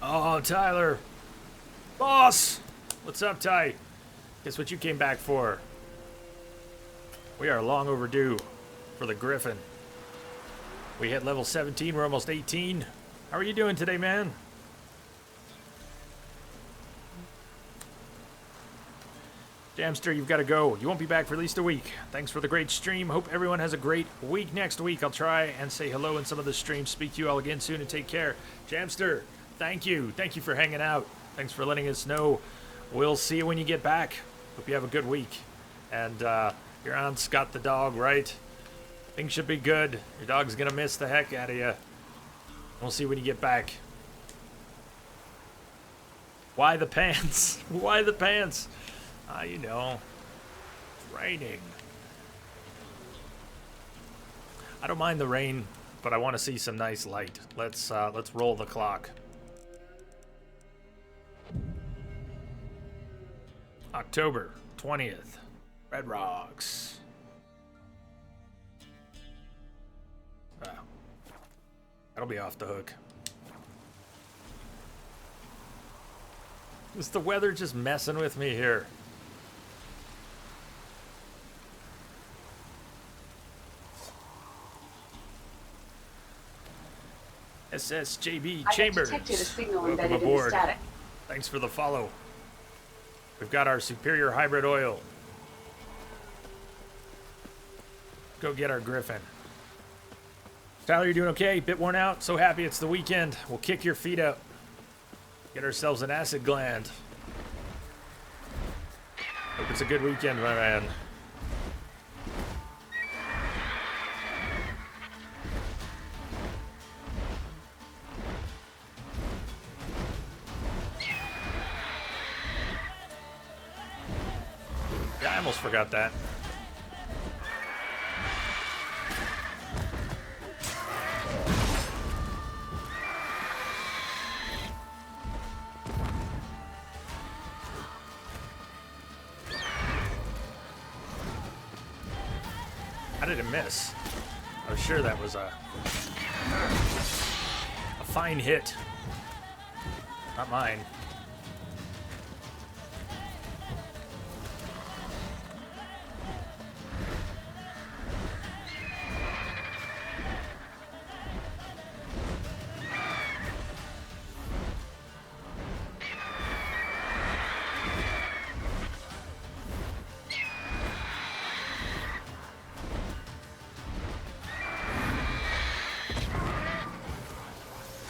Oh, Tyler. Boss! What's up, Ty? Guess what you came back for? We are long overdue for the Griffin. We hit level 17, we're almost 18. How are you doing today, man? Jamster, you've got to go. You won't be back for at least a week. Thanks for the great stream. Hope everyone has a great week next week. I'll try and say hello in some of the streams. Speak to you all again soon and take care. Jamster, thank you. Thank you for hanging out. Thanks for letting us know. We'll see you when you get back. Hope you have a good week. And your aunt's got the dog, right? Things should be good. Your dog's going to miss the heck out of you. We'll see when you get back. Why the pants? Why the pants? You know, it's raining. I don't mind the rain, but I want to see some nice light. Let's roll the clock. October 20th, Red Rocks. That'll be off the hook. Is the weather just messing with me here? SSJB Chambers. I have detected a signal Welcome embedded in the aboard. static. Thanks for the follow. We've got our superior hybrid oil. Go get our Griffin. Tyler, you doing okay? Bit worn out? So happy it's the weekend. We'll kick your feet up. Get ourselves an acid gland. Hope it's a good weekend, my man. Yeah, I almost forgot that. How did it miss? I was sure that was a fine hit. Not mine.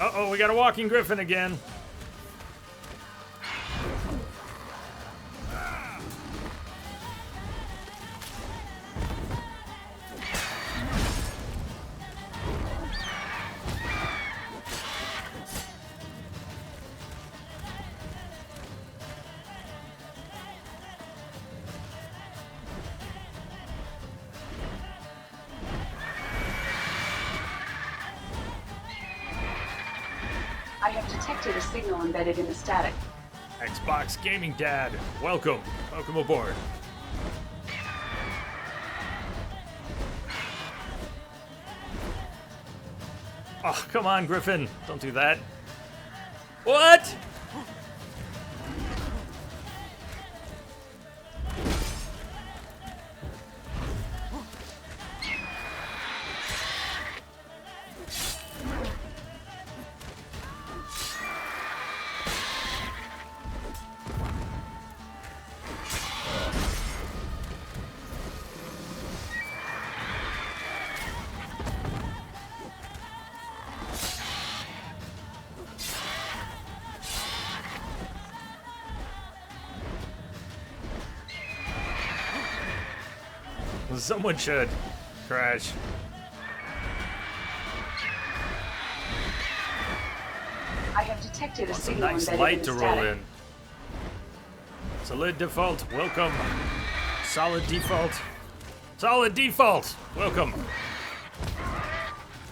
Uh-oh, we got a walking griffin again. I have detected a signal embedded in the static. Xbox Gaming Dad, welcome. Welcome aboard. Oh, come on, Griffin. Don't do that. What? Someone should crash. I have detected a Some signal nice embedded light in the to roll static. in. Solid default, welcome. Solid default. Solid default, welcome.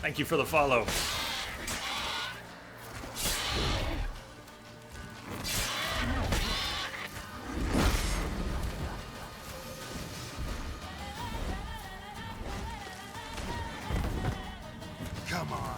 Thank you for the follow. Come on.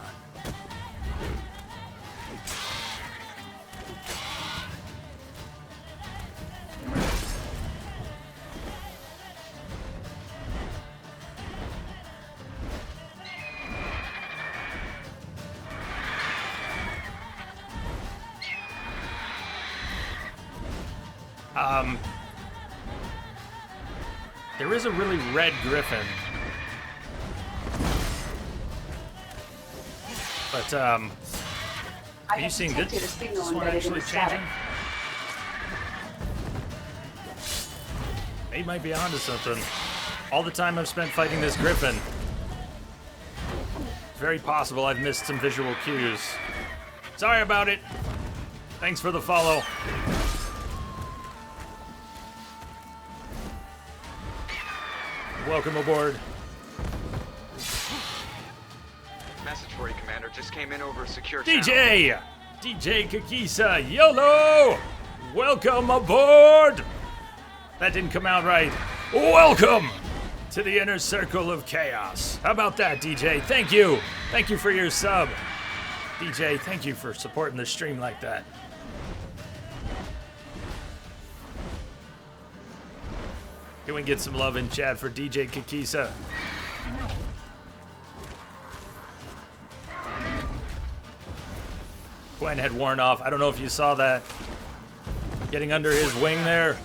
There is a really red griffin. But, are you seeing this one actually changing? He might be onto something. All the time I've spent fighting this griffin. It's very possible I've missed some visual cues. Sorry about it. Thanks for the follow. Welcome aboard. Message for you, Commander. Just came in over a secure DJ! DJ Kakisa, YOLO! Welcome aboard! That didn't come out right. Welcome to the inner circle of chaos. How about that, DJ? Thank you. Thank you for your sub. DJ, thank you for supporting the stream like that. Can we get some love in chat for DJ Kakisa? Gwen had worn off. I don't know if you saw that. Getting under his wing there.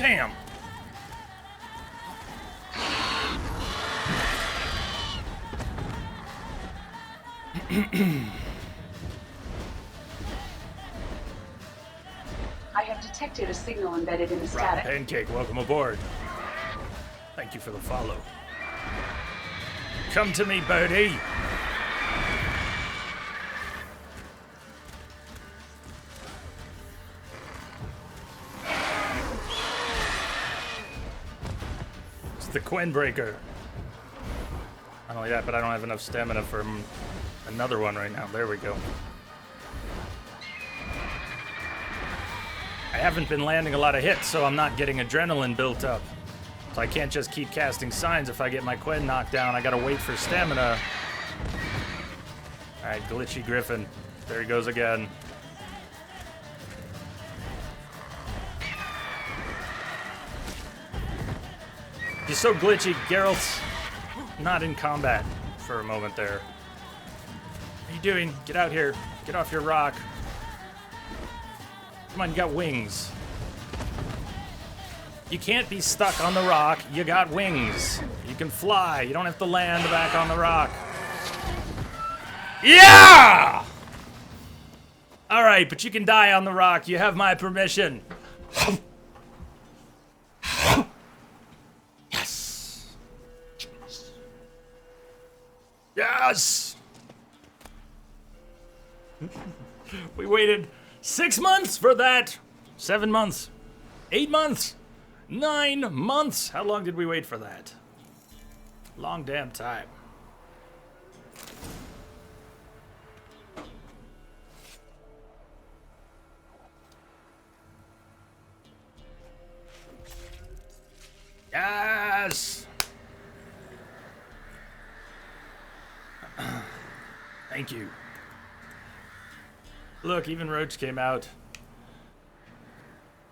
Damn. I have detected a signal embedded in the Rotten static. Pancake, welcome aboard. Thank you for the follow. Come to me, birdie. It's the Quinn Breaker. Not only that, but I don't have enough stamina for another one right now. There we go. I haven't been landing a lot of hits, so I'm not getting adrenaline built up. So I can't just keep casting signs. If I get my Quinn knocked down, I gotta wait for stamina. Alright, glitchy Griffin. There he goes again. He's so glitchy, Geralt's not in combat for a moment there. What are you doing? Get out here. Get off your rock. Come on, you got wings. You can't be stuck on the rock. You got wings. You can fly. You don't have to land back on the rock. Yeah! All right, but you can die on the rock. You have my permission. Yes. Yes. We waited 6 months for that. 7 months. 8 months. 9 months. How long did we wait for that? Long damn time. Yes. Thank you. Look, even Roach came out.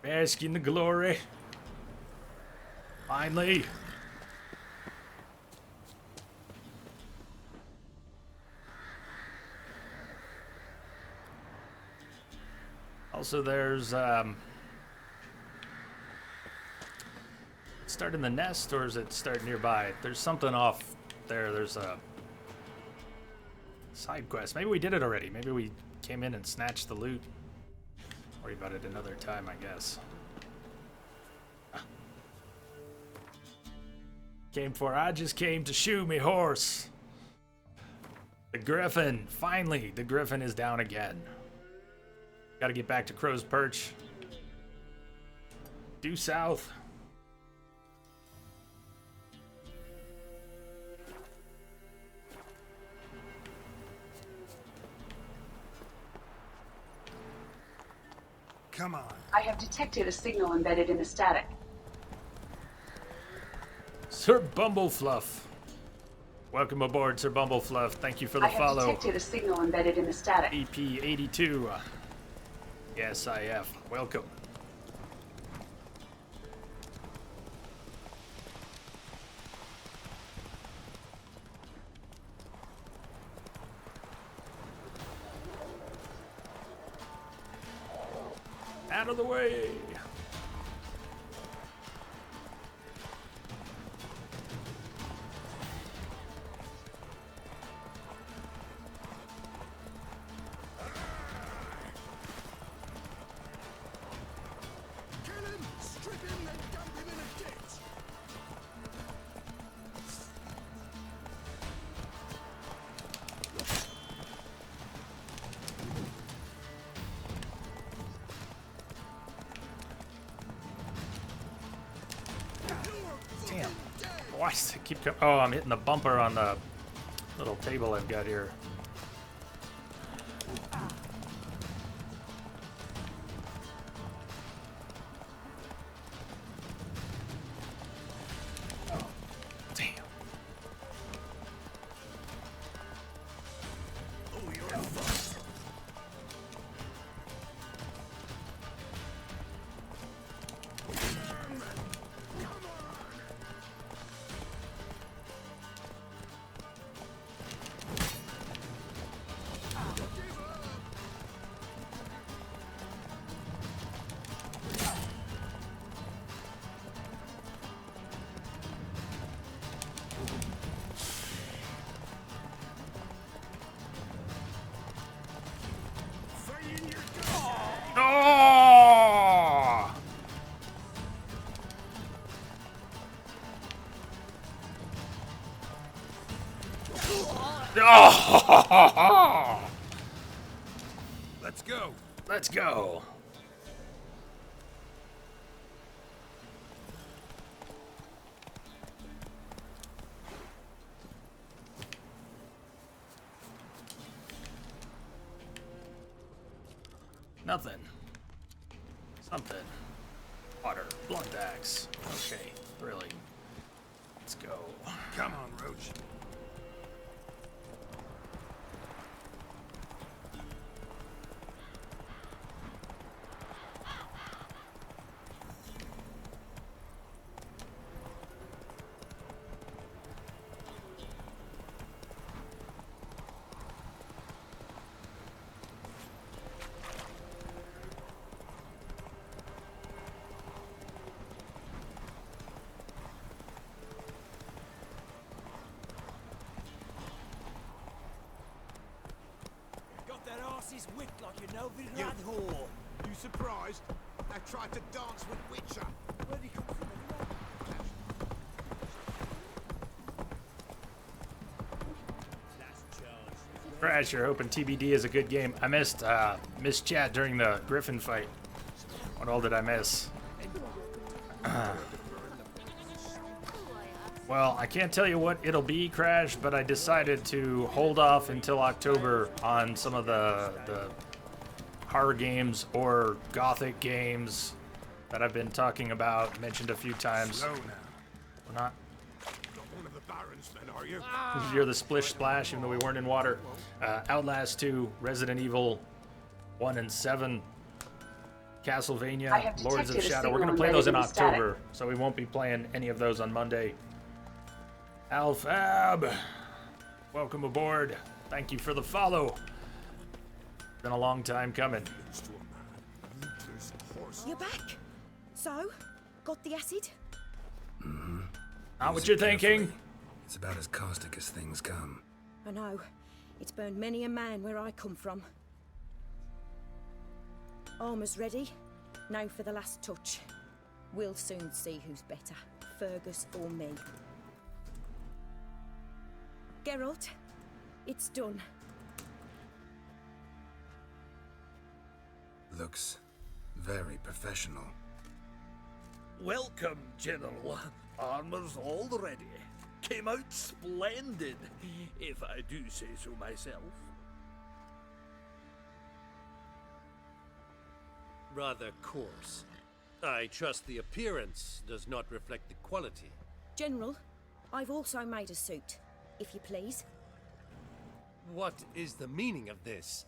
Bask in the glory. Finally. Also, there's start in the nest, or is it start nearby? There's something off there. There's a side quest. Maybe we did it already. Maybe we came in and snatched the loot. Worry about it another time, I guess. I just came to shoe me horse. The Griffin. Finally, the Griffin is down again. Gotta get back to Crow's Perch. Due south. Come on. I have detected a signal embedded in the static. Sir Bumblefluff. Welcome aboard, Sir Bumblefluff. Thank you for the follow. I have detected a signal embedded in the static. EP82. Yes, IF. Welcome. Out of the way. Why does it keep coming? Oh, I'm hitting the bumper on the little table I've got here. Damn. Oh, you're fucked. go. Nothing. Something. Water. Blunt axe. Okay, really. Let's go. Come on, Roach. That arse is whipped like you know the rat whore. You surprised? I tried to dance with Witcher. Where'd he come from anyway? Crash, you're hoping TBD is a good game. I missed chat during the Griffin fight. What all did I miss? Well, I can't tell you what it'll be, Crash, but I decided to hold off until October on some of the horror games or gothic games that I've been talking about, mentioned a few times. Slow now. We're not. Not one of the Baron's men, are you? You're the splish splash, even though we weren't in water. Outlast 2, Resident Evil 1 and 7, Castlevania, Lords of Shadow. We're going to play those in October, so we won't be playing any of those on Monday. Alfab, welcome aboard. Thank you for the follow. Been a long time coming. You're back. So, got the acid? Mm-hmm. Not what you're thinking. It's about as caustic as things come. I know. It's burned many a man where I come from. Armor's ready. Now for the last touch. We'll soon see who's better, Fergus or me. Geralt, it's done. Looks very professional. Welcome, General. Armor's all ready. Came out splendid, if I do say so myself. Rather coarse. I trust the appearance does not reflect the quality. General, I've also made a suit, if you please. What is the meaning of this?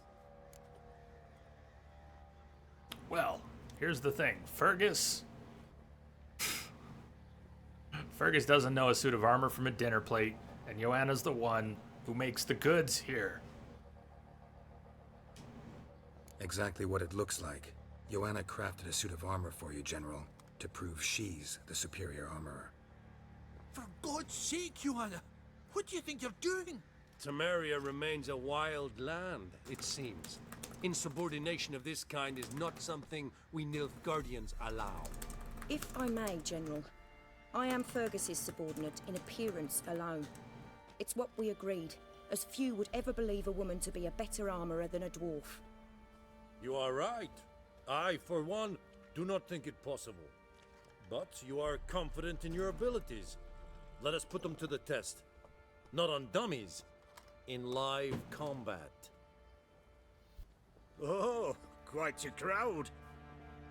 Well, here's the thing. Fergus doesn't know a suit of armor from a dinner plate, and Joanna's the one who makes the goods here. Exactly what it looks like. Joanna crafted a suit of armor for you, General, to prove she's the superior armorer. For God's sake, Joanna, what do you think you're doing? Temeria remains a wild land, it seems. Insubordination of this kind is not something we Nilfgaardians allow. If I may, General, I am Fergus's subordinate in appearance alone. It's what we agreed, as few would ever believe a woman to be a better armorer than a dwarf. You are right. I, for one, do not think it possible. But you are confident in your abilities. Let us put them to the test. Not on dummies, in live combat. Oh, quite a crowd.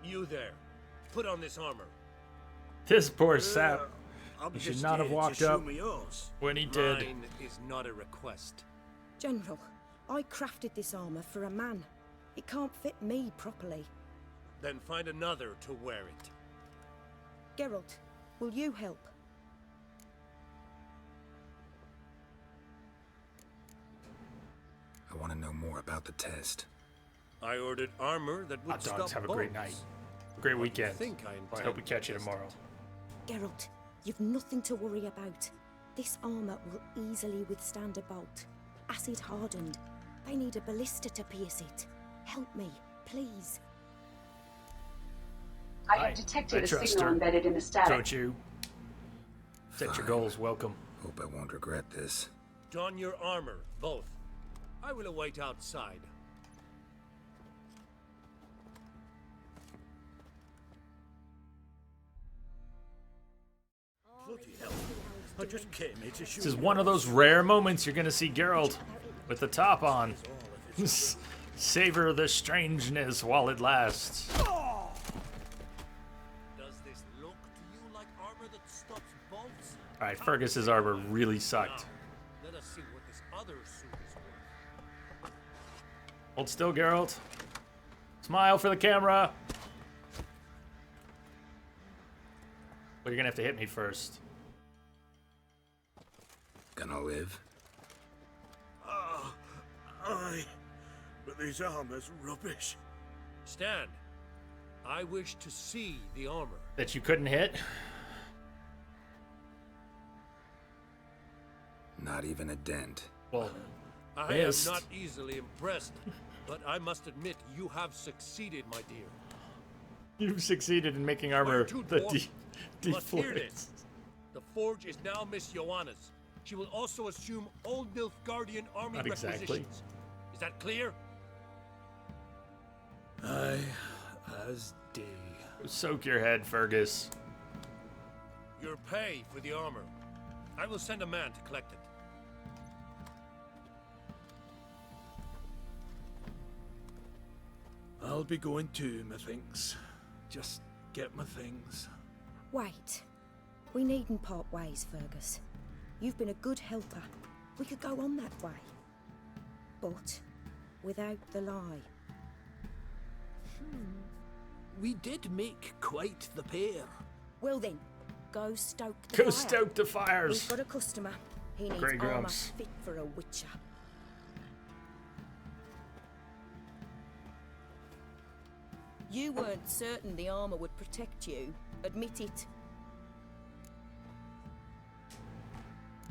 You there, put on this armor. This poor sap. I'm He should just not have here to walked show up me yours. when he did. Mine is not a request. General, I crafted this armor for a man. It can't fit me properly. Then find another to wear it. Geralt, will you help? I want to know more about the test. I ordered armor that would Hot stop dogs, have a great bugs. night. Great weekend. I I hope we catch you tomorrow. Geralt, you've nothing to worry about. This armor will easily withstand a bolt. Acid hardened. They need a ballista to pierce it. Help me, please. I have detected a trust signal her. embedded in the static. Don't you? Set your goals. Welcome. Hope I won't regret this. Don your armor, both. I will await outside. bloody hell. I just came here to shoot. This is one of those rare moments you're gonna see Geralt with the top on. Savor the strangeness while it lasts. Does this look to you like armor that stops bolts? Alright, Fergus's armor really sucked. Let us see what this other suit is worth. Hold still, Geralt. Smile for the camera. But you're gonna have to hit me first. Gonna live? Aye. But this armor's rubbish. Stand. I wish to see the armor. That you couldn't hit? Not even a dent. Well, I am not easily impressed, but I must admit you have succeeded, my dear. You've succeeded in making armor that You must hear deflates. this. The forge is now Miss Joanna's. She will also assume Old Nilfgaardian army Not exactly. requisitions. Is that clear? Aye, as day. Soak your head, Fergus. Your pay for the armor. I will send a man to collect it. I'll be going too, methinks. Just get my things. Wait. We needn't part ways, Fergus. You've been a good helper. We could go on that way. But without the lie. We did make quite the pair. Well then, go stoke the Go fire. stoke the fires. We've got a customer. He needs Grey armor Grumps. fit for a witcher. You weren't certain the armor would protect you. Admit it.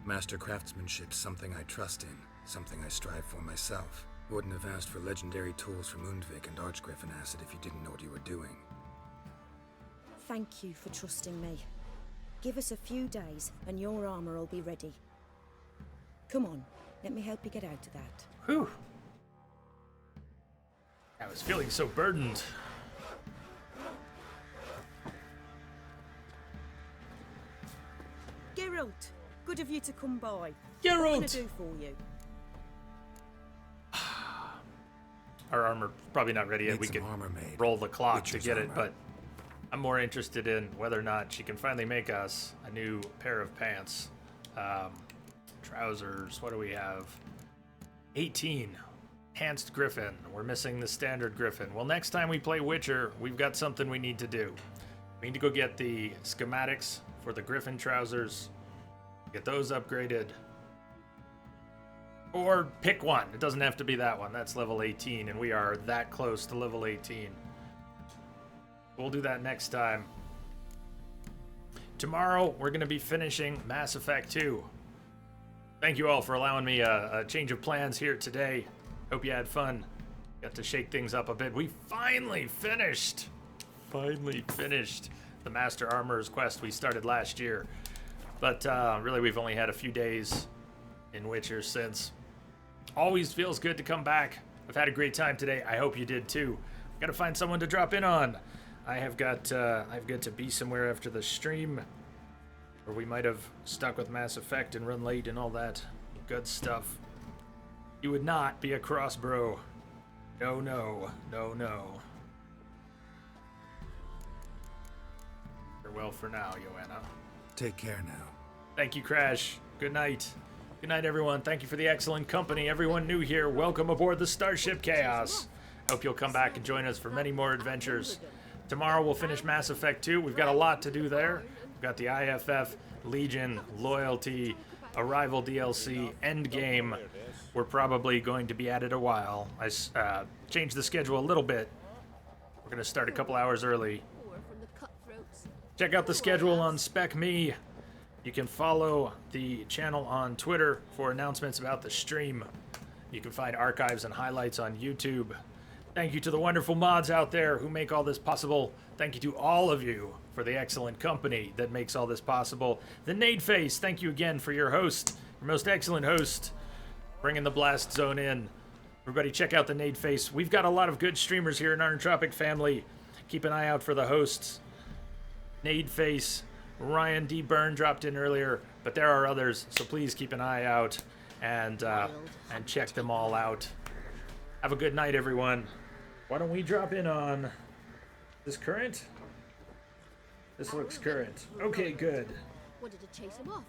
Master craftsmanship's something I trust in, something I strive for myself. Wouldn't have asked for legendary tools from Undvik and Archgriffin Acid if you didn't know what you were doing. Thank you for trusting me. Give us a few days and your armor will be ready. Come on, let me help you get out of that. Whew. I was feeling so burdened. Geralt, good of you to come by. Geralt! What can I do for you? Our armor probably not ready yet. Need We some could armor made. roll the clock to Witcher's get it, armor. but I'm more interested in whether or not she can finally make us a new pair of pants. Trousers, what do we have? 18. Enhanced Griffin. We're missing the standard Griffin. Well, next time we play Witcher, we've got something we need to do. We need to go get the schematics for the Griffin trousers, get those upgraded. Or pick one. It doesn't have to be that one. That's level 18, and we are that close to level 18. We'll do that next time. Tomorrow, we're going to be finishing Mass Effect 2. Thank you all for allowing me a change of plans here today. Hope you had fun. Got to shake things up a bit. We finally finished the Master Armorer's quest we started last year. But really, we've only had a few days in Witcher since. Always feels good to come back. I've had a great time today. I hope you did too. Got to find someone to drop in on. I've got to be somewhere after the stream, or we might have stuck with Mass Effect and run late and all that good stuff. You would not be a cross bro. No, no, no, no. Farewell for now, Joanna. Take care now. Thank you, Crash. Good night. Good night, everyone. Thank you for the excellent company. Everyone new here, welcome aboard the Starship Chaos. Hope you'll come back and join us for many more adventures. Tomorrow we'll finish Mass Effect 2. We've got a lot to do there. We've got the IFF, Legion, Loyalty, Arrival DLC, Endgame. We're probably going to be at it a while. I changed the schedule a little bit. We're going to start a couple hours early. Check out the schedule on Spec Me. You can follow the channel on Twitter for announcements about the stream. You can find archives and highlights on YouTube. Thank you to the wonderful mods out there who make all this possible. Thank you to all of you for the excellent company that makes all this possible. The Nade Face, thank you again for your host, your most excellent host, bringing the Blast Zone in. Everybody check out the Nade Face. We've got a lot of good streamers here in our Entropic family. Keep an eye out for the hosts. Nade Face, Ryan D. Byrne dropped in earlier, but there are others, so please keep an eye out and check them all out. Have a good night, everyone. Why don't we drop in on this current? This looks current. Okay, good. Wanted to chase him off.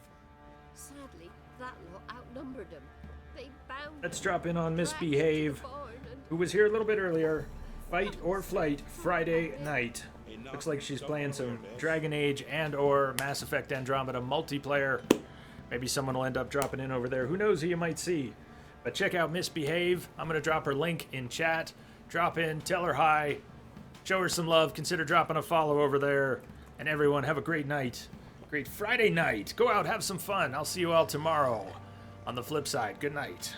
Sadly, that lot outnumbered him. They bound. Let's drop in on Misbehave, who was here a little bit earlier. Fight or Flight Friday night. Looks like she's playing some Dragon Age and or Mass Effect Andromeda multiplayer. Maybe someone will end up dropping in over there. Who knows who you might see. But check out Misbehave. I'm going to drop her link in chat. Drop in, tell her hi, show her some love, consider dropping a follow over there. And everyone, have a great night. Great Friday night. Go out, have some fun. I'll see you all tomorrow on the flip side. Good night.